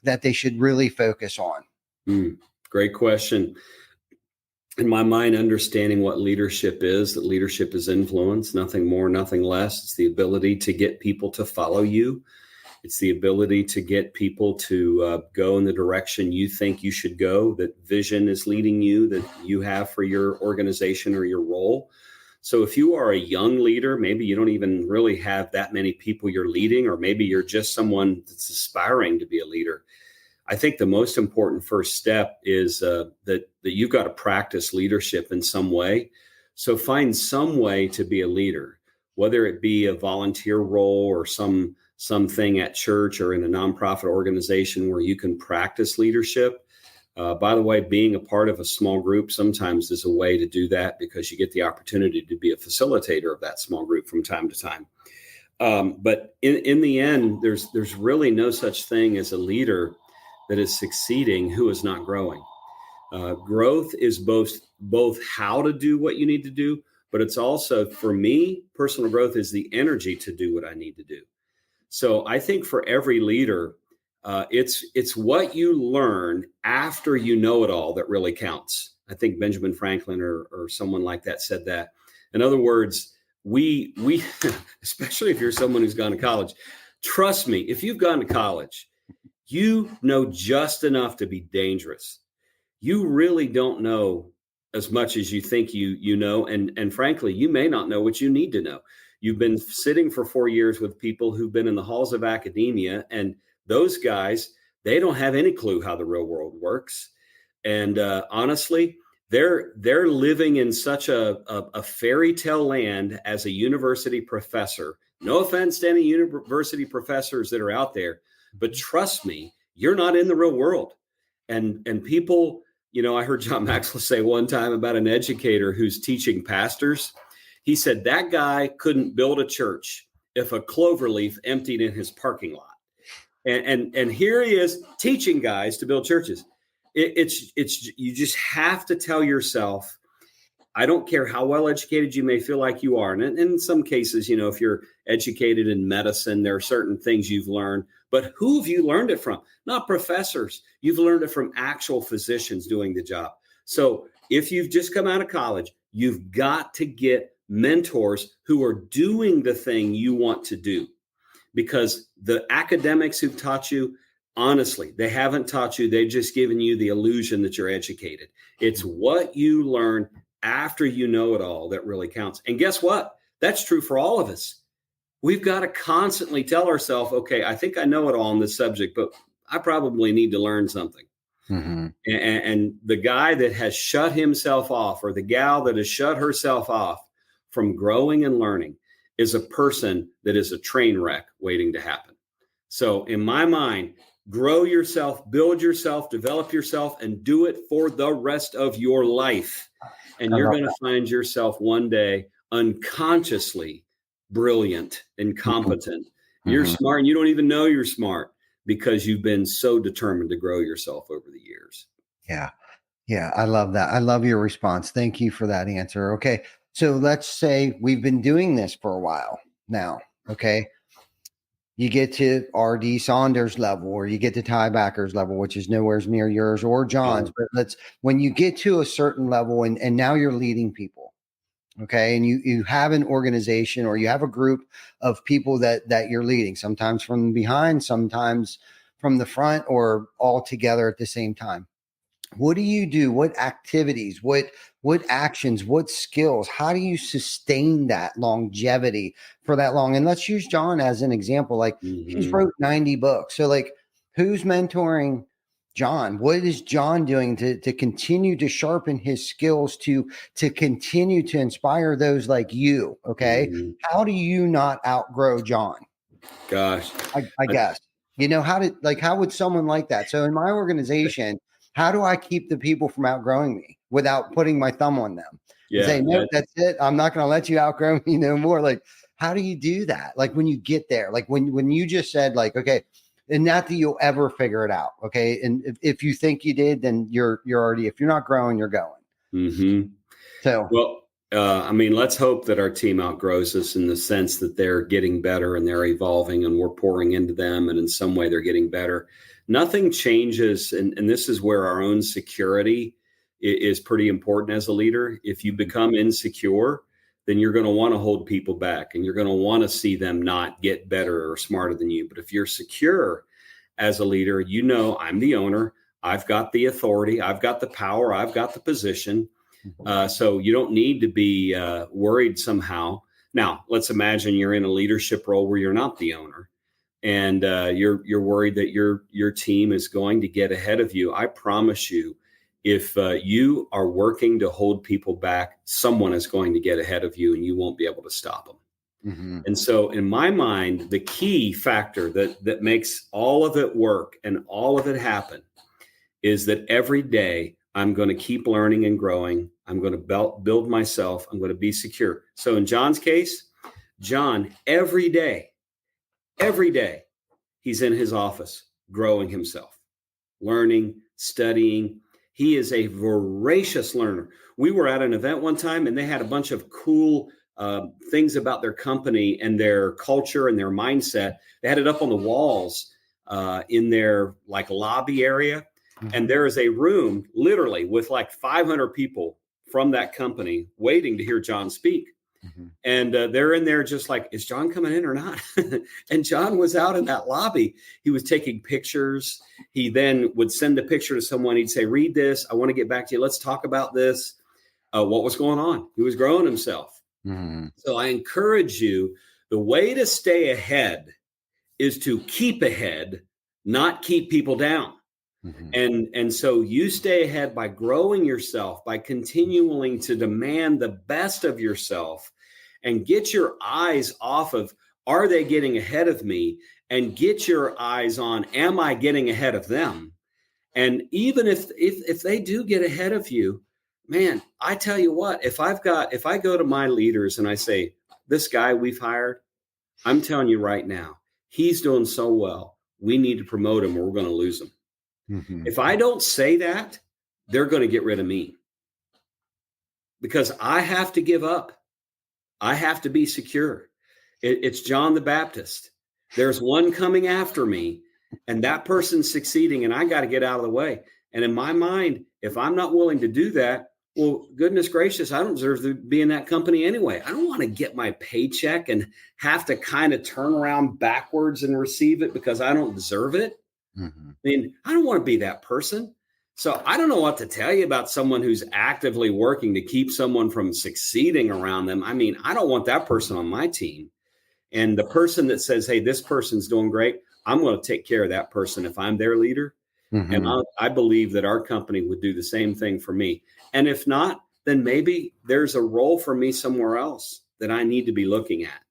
that they should really focus on? Great question. In my mind, understanding what leadership is, that leadership is influence, nothing more, nothing less. It's the ability to get people to follow you. It's the ability to get people to go in the direction you think you should go, that vision is leading you, that you have for your organization or your role. So if you are a young leader, maybe you don't even really have that many people you're leading, or maybe you're just someone that's aspiring to be a leader. I think the most important first step is that you've got to practice leadership in some way. So find some way to be a leader, whether it be a volunteer role or something at church or in a nonprofit organization where you can practice leadership. By the way, being a part of a small group sometimes is a way to do that, because you get the opportunity to be a facilitator of that small group from time to time. But in the end, there's really no such thing as a leader that is succeeding who is not growing. Growth is both how to do what you need to do, but it's also, for me, personal growth is the energy to do what I need to do. So I think for every leader, it's what you learn after you know it all that really counts. I think Benjamin Franklin or someone like that said that. In other words, we especially if you're someone who's gone to college, trust me, if you've gone to college, you know just enough to be dangerous. You really don't know as much as you think you know. And frankly, you may not know what you need to know. You've been sitting for 4 years with people who've been in the halls of academia, and those guys, they don't have any clue how the real world works. And honestly, they're living in such a fairy tale land as a university professor. No offense to any university professors that are out there, but trust me, you're not in the real world. And people, I heard John Maxwell say one time about an educator who's teaching pastors. He said that guy couldn't build a church if a cloverleaf emptied in his parking lot. And here he is teaching guys to build churches. It's you just have to tell yourself, I don't care how well educated you may feel like you are. And in some cases, if you're educated in medicine, there are certain things you've learned, but who have you learned it from? Not professors. You've learned it from actual physicians doing the job. So if you've just come out of college, you've got to get mentors who are doing the thing you want to do, because the academics who've taught you, honestly, they haven't taught you. They've just given you the illusion that you're educated. It's what you learn after you know it all that really counts. And guess what? That's true for all of us. We've got to constantly tell ourselves, okay, I think I know it all on this subject, but I probably need to learn something. Mm-hmm. And the guy that has shut himself off, or the gal that has shut herself off from growing and learning, is a person that is a train wreck waiting to happen. So in my mind, grow yourself, build yourself, develop yourself, and do it for the rest of your life. And you're going to find yourself one day unconsciously brilliant and competent. Mm-hmm. You're smart and you don't even know you're smart, because you've been so determined to grow yourself over the years. Yeah. Yeah. I love that. I love your response. Thank you for that answer. Okay. So let's say we've been doing this for a while now. Okay. You get to RD Saunders level, or you get to Ty Backer's level, which is nowhere near yours or John's. But when you get to a certain level and now you're leading people, okay, and you have an organization, or you have a group of people that you're leading, sometimes from behind, sometimes from the front, or all together at the same time. What do you do? What activities, what what actions, what skills, how do you sustain that longevity for that long? And let's use John as an example. Like he's Mhm. wrote 90 books. So like who's mentoring John? What is John doing to continue to sharpen his skills to continue to inspire those like you? Okay. Mhm. How do you not outgrow John? Gosh. I I- guess. How would someone like that? So in my organization, how do I keep the people from outgrowing me without putting my thumb on them and yeah. say, nope, that's it. I'm not going to let you outgrow me no more. Like, how do you do that? Like when you get there, like when you just said like, okay, and not that you'll ever figure it out. Okay. And if you think you did, then you're already, if you're not growing, you're going. Mhm. So, Well, I mean, let's hope that our team outgrows us in the sense that they're getting better and they're evolving and we're pouring into them. And in some way they're getting better. Nothing changes. And this is where our own security is pretty important as a leader. If you become insecure, then you're going to want to hold people back and you're going to want to see them not get better or smarter than you. But if you're secure as a leader, you know, I'm the owner. I've got the authority. I've got the power. I've got the position. So you don't need to be worried somehow. Now, let's imagine you're in a leadership role where you're not the owner, and you're worried that your team is going to get ahead of you. I promise you, if you are working to hold people back, someone is going to get ahead of you, and you won't be able to stop them. mhm, And so, in my mind, the key factor that makes all of it work and all of it happen is that every day I'm going to keep learning and growing. I'm going to build myself. I'm going to be secure. So in John's case, John, every day, he's in his office growing himself, learning, studying. He is a voracious learner. We were at an event one time and they had a bunch of cool things about their company and their culture and their mindset. They had it up on the walls in their like lobby area. And there is a room literally with like 500 people from that company waiting to hear John speak. mhm, And they're in there just like, is John coming in or not? And John was out in that lobby. He was taking pictures. He then would send a picture to someone. He'd say, read this. I want to get back to you. Let's talk about this. What was going on? He was growing himself. mhm. So I encourage you, the way to stay ahead is to keep ahead, not keep people down. And so you stay ahead by growing yourself, by continuing to demand the best of yourself and get your eyes off of, are they getting ahead of me? And get your eyes on, am I getting ahead of them? And even if they do get ahead of you, man, I tell you what, if I go to my leaders and I say, this guy we've hired, I'm telling you right now, he's doing so well. We need to promote him or we're going to lose him. Mhm. If I don't say that, they're going to get rid of me because I have to give up. I have to be secure. It's John the Baptist. There's one coming after me, and that person's succeeding, and I got to get out of the way. And in my mind, if I'm not willing to do that, well, goodness gracious, I don't deserve to be in that company anyway. I don't want to get my paycheck and have to kind of turn around backwards and receive it because I don't deserve it. Mhm. I mean, I don't want to be that person. So I don't know what to tell you about someone who's actively working to keep someone from succeeding around them. I mean, I don't want that person on my team. And the person that says, hey, this person's doing great, I'm going to take care of that person if I'm their leader. And Mhm. I believe that our company would do the same thing for me. And if not, then maybe there's a role for me somewhere else that I need to be looking at.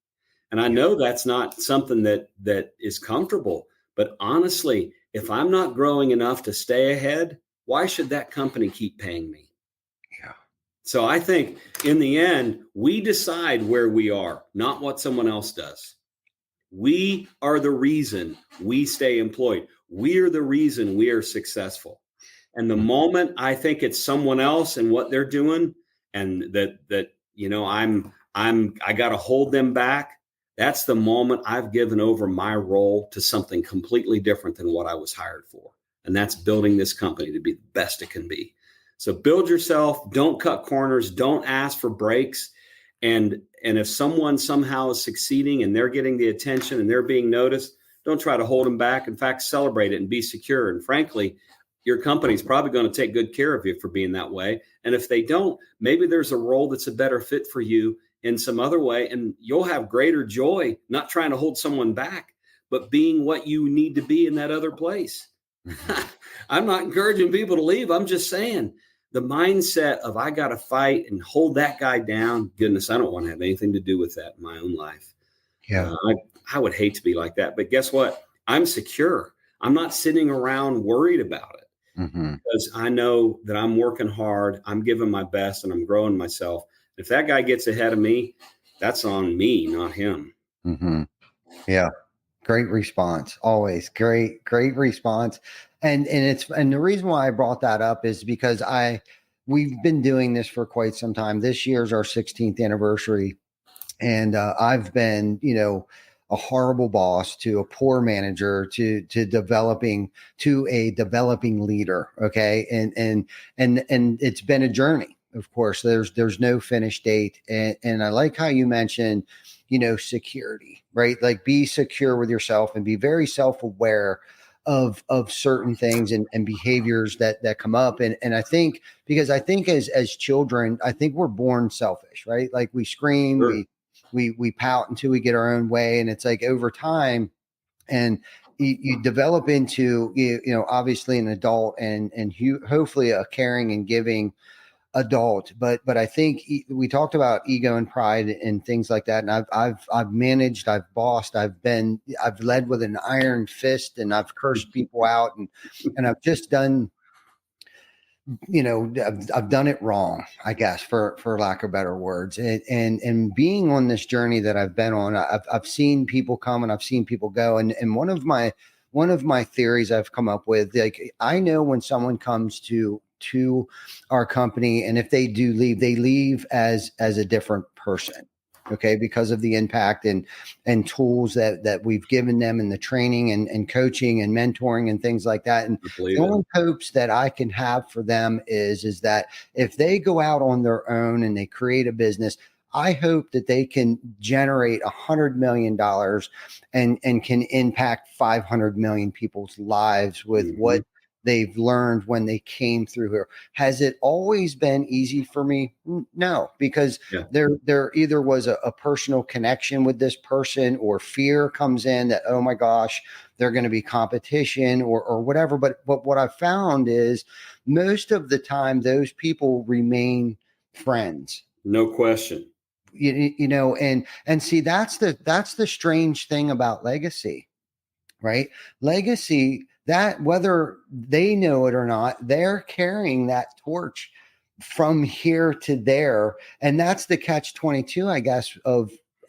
And I know that's not something that is comfortable. But honestly, if I'm not growing enough to stay ahead, why should that company keep paying me? Yeah. So I think in the end, we decide where we are, not what someone else does. We are the reason we stay employed. We are the reason we are successful. And the moment I think it's someone else and what they're doing, and that you know I got to hold them back. That's the moment I've given over my role to something completely different than what I was hired for. And that's building this company to be the best it can be. So build yourself, don't cut corners, don't ask for breaks. And if someone somehow is succeeding and they're getting the attention and they're being noticed, don't try to hold them back. In fact, celebrate it and be secure. And frankly, your company's probably going to take good care of you for being that way. And if they don't, maybe there's a role that's a better fit for you in some other way. And you'll have greater joy, not trying to hold someone back, but being what you need to be in that other place. I'm not encouraging people to leave. I'm just saying the mindset of I got to fight and hold that guy down. Goodness, I don't want to have anything to do with that in my own life. Yeah. I would hate to be like that. But guess what? I'm secure. I'm not sitting around worried about it because I know that I'm working hard. I'm giving my best and I'm growing myself. If that guy gets ahead of me, that's on me, not him. Yeah. Great response. Always great response. And the reason why I brought that up is because we've been doing this for quite some time. This year's our 16th anniversary. And I've been, a horrible boss to a poor manager to a developing leader. Okay. And it's been a journey. Of course, there's no finish date. And I like how you mentioned, security, right? Like be secure with yourself and be very self-aware of certain things and behaviors that come up. And I think, because I think as children, I think we're born selfish, right? Like we scream, Sure. we pout until we get our own way. And it's like over time, and you develop into, obviously an adult and hopefully a caring and giving adult. But I think we talked about ego and pride and things like that. And I've managed, I've bossed, I've led with an iron fist, and I've cursed people out, and I've just done, I've done it wrong, I guess, for lack of better words. And being on this journey that I've been on, I've seen people come and I've seen people go. And one of my theories I've come up with, like, I know when someone comes to our company, and if they do leave, they leave as a different person. Okay. Because of the impact and tools that we've given them in the training and coaching and mentoring and things like that. And the only hopes that I can have for them is that if they go out on their own and they create a business, I hope that they can generate $100 million and can impact 500 million people's lives with what they've learned when they came through here. Has it always been easy for me? No, because there either was a personal connection with this person, or fear comes in that, oh my gosh, they're going to be competition or whatever. But what I found is most of the time, those people remain friends. No question. And see, that's the strange thing about legacy, right? Legacy, that whether they know it or not, they're carrying that torch from here to there. And that's the catch-22, I guess,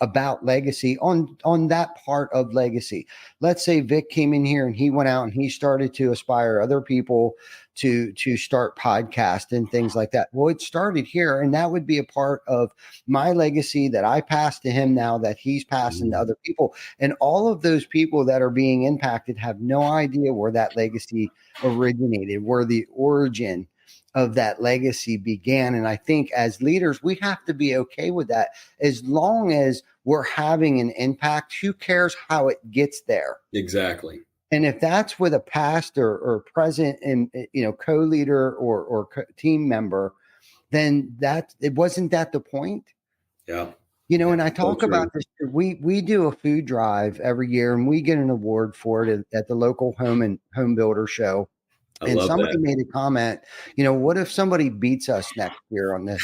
about legacy on that part of legacy. Let's say Vic came in here and he went out and he started to aspire other people to start podcasts and things like that. Well, it started here, and that would be a part of my legacy that I pass to him now, that he's passing to other people. And all of those people that are being impacted have no idea where that legacy originated, where the origin of that legacy began. And I think as leaders, we have to be okay with that. As long as we're having an impact, who cares how it gets there? Exactly. And if that's with a past or present and co-leader or team member, then it wasn't that the point. Yeah. And I talk about this. We do a food drive every year, and we get an award for it at the local home builder show. And somebody made a comment, what if somebody beats us next year on this?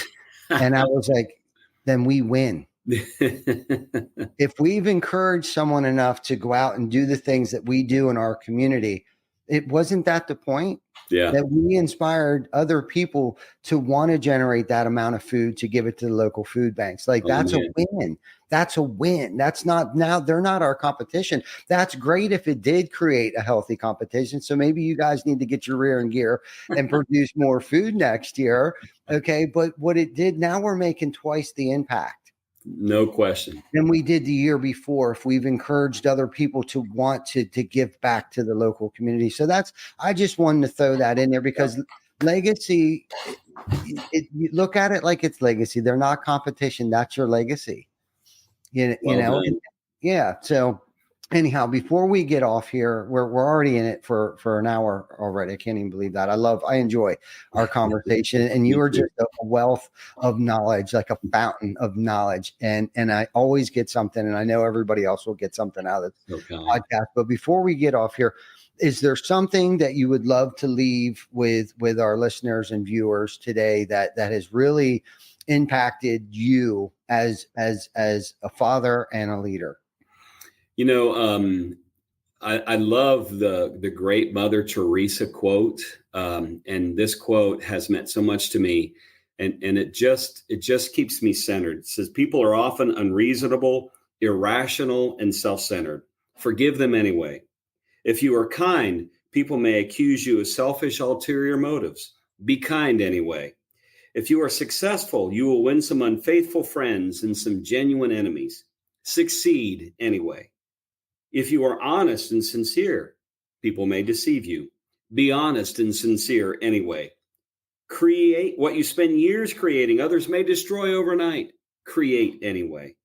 And I was like, then we win. If we've encouraged someone enough to go out and do the things that we do in our community, it wasn't that the point? Yeah. That we inspired other people to want to generate that amount of food to give it to the local food banks. Like that's a win. That's a win. That's not, now they're not our competition. That's great if it did create a healthy competition. So maybe you guys need to get your rear in gear and produce more food next year. Okay. But what it did, now we're making twice the impact. No question. Than we did the year before, if we've encouraged other people to want to give back to the local community. So I just wanted to throw that in there, because legacy, you look at it like it's legacy. They're not competition. That's your legacy. Yeah. So anyhow, before we get off here, we're already in it for an hour already. I can't even believe that. I enjoy our conversation, and you are just a wealth of knowledge, like a fountain of knowledge. And I always get something, and I know everybody else will get something out of this podcast. But before we get off here, is there something that you would love to leave with our listeners and viewers today that has really impacted you as a father and a leader? You know, I love the great Mother Teresa quote, and this quote has meant so much to me, and it just keeps me centered. It says, "People are often unreasonable, irrational, and self-centered. Forgive them anyway. If you are kind, people may accuse you of selfish, ulterior motives. Be kind anyway. If you are successful, you will win some unfaithful friends and some genuine enemies. Succeed anyway. If you are honest and sincere, people may deceive you. Be honest and sincere anyway. Create what you spend years creating, others may destroy overnight. Create anyway.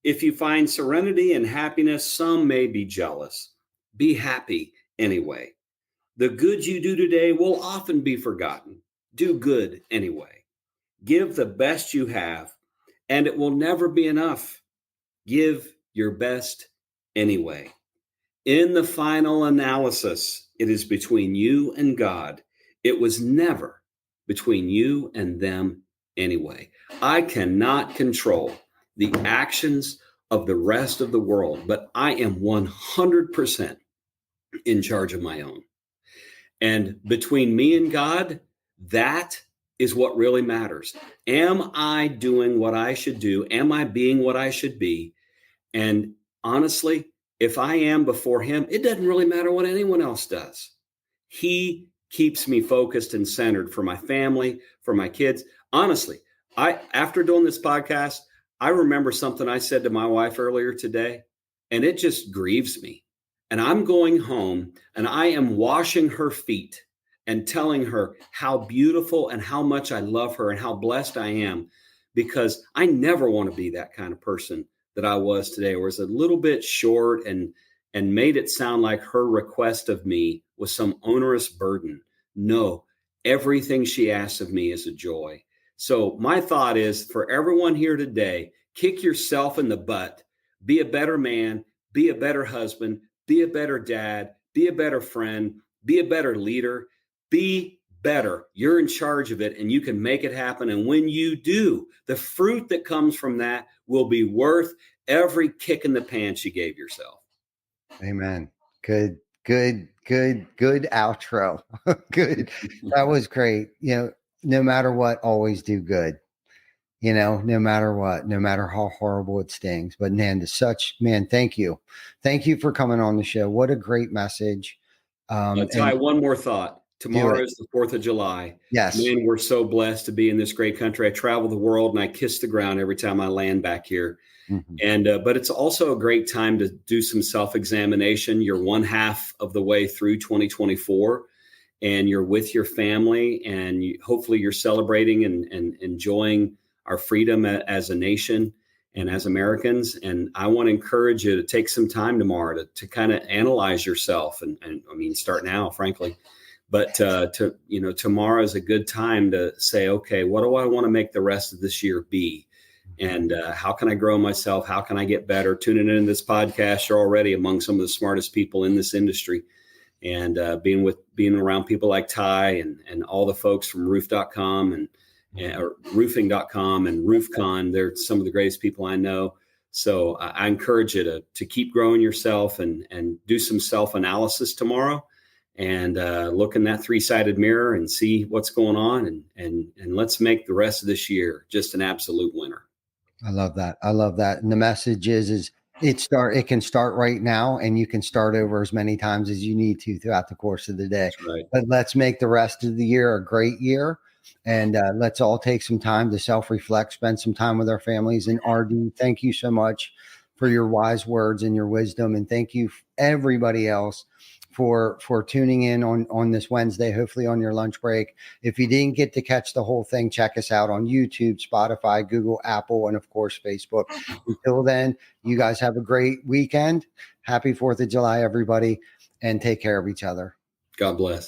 If you find serenity and happiness, some may be jealous. Be happy anyway. The good you do today will often be forgotten. Do good anyway. Give the best you have, and it will never be enough. Give your best anyway. In the final analysis, it is between you and God. It was never between you and them anyway. I cannot control the actions of the rest of the world, but I am 100% in charge of my own. And between me and God, that is what really matters. Am I doing what I should do? Am I being what I should be? And honestly, if I am before him, it doesn't really matter what anyone else does. He keeps me focused and centered for my family, for my kids. Honestly, after doing this podcast, I remember something I said to my wife earlier today, and it just grieves me. And I'm going home and I am washing her feet and telling her how beautiful and how much I love her and how blessed I am, because I never want to be that kind of person that I was today, or was a little bit short and made it sound like her request of me was some onerous burden. No, everything she asks of me is a joy. So my thought is, for everyone here today, kick yourself in the butt, be a better man, be a better husband, be a better dad, be a better friend, be a better leader, be better. You're in charge of it and you can make it happen. And when you do, the fruit that comes from that will be worth every kick in the pants you gave yourself. Amen. Good outro. Good. That was great. No matter what, always do good. No matter what, no matter how horrible it stings. But man, thank you. Thank you for coming on the show. What a great message. Ty, one more thought. Tomorrow is the 4th of July. Yes. Man, we're so blessed to be in this great country. I travel the world and I kiss the ground every time I land back here. Mm-hmm. And but it's also a great time to do some self-examination. You're one half of the way through 2024 and you're with your family, and hopefully you're celebrating and enjoying our freedom as a nation and as Americans. And I want to encourage you to take some time tomorrow to kind of analyze yourself. And I mean, start now, frankly. But tomorrow is a good time to say, okay, what do I want to make the rest of this year be? And how can I grow myself? How can I get better? Tuning into this podcast, you're already among some of the smartest people in this industry. And being around people like Ty and all the folks from roof.com and roofing.com and RoofCon, they're some of the greatest people I know. So I encourage you to keep growing yourself and do some self-analysis tomorrow. And look in that 3-sided mirror and see what's going on, and let's make the rest of this year just an absolute winner. I love that. And the message is it can start right now, and you can start over as many times as you need to throughout the course of the day. That's right. But let's make the rest of the year a great year, and let's all take some time to self-reflect, spend some time with our families. And RD, thank you so much for your wise words and your wisdom, and thank you everybody else for tuning in on this Wednesday, hopefully on your lunch break. If you didn't get to catch the whole thing, check us out on YouTube, Spotify, Google, Apple, and of course, Facebook. Until then, you guys have a great weekend. Happy 4th of July, everybody, and take care of each other. God bless.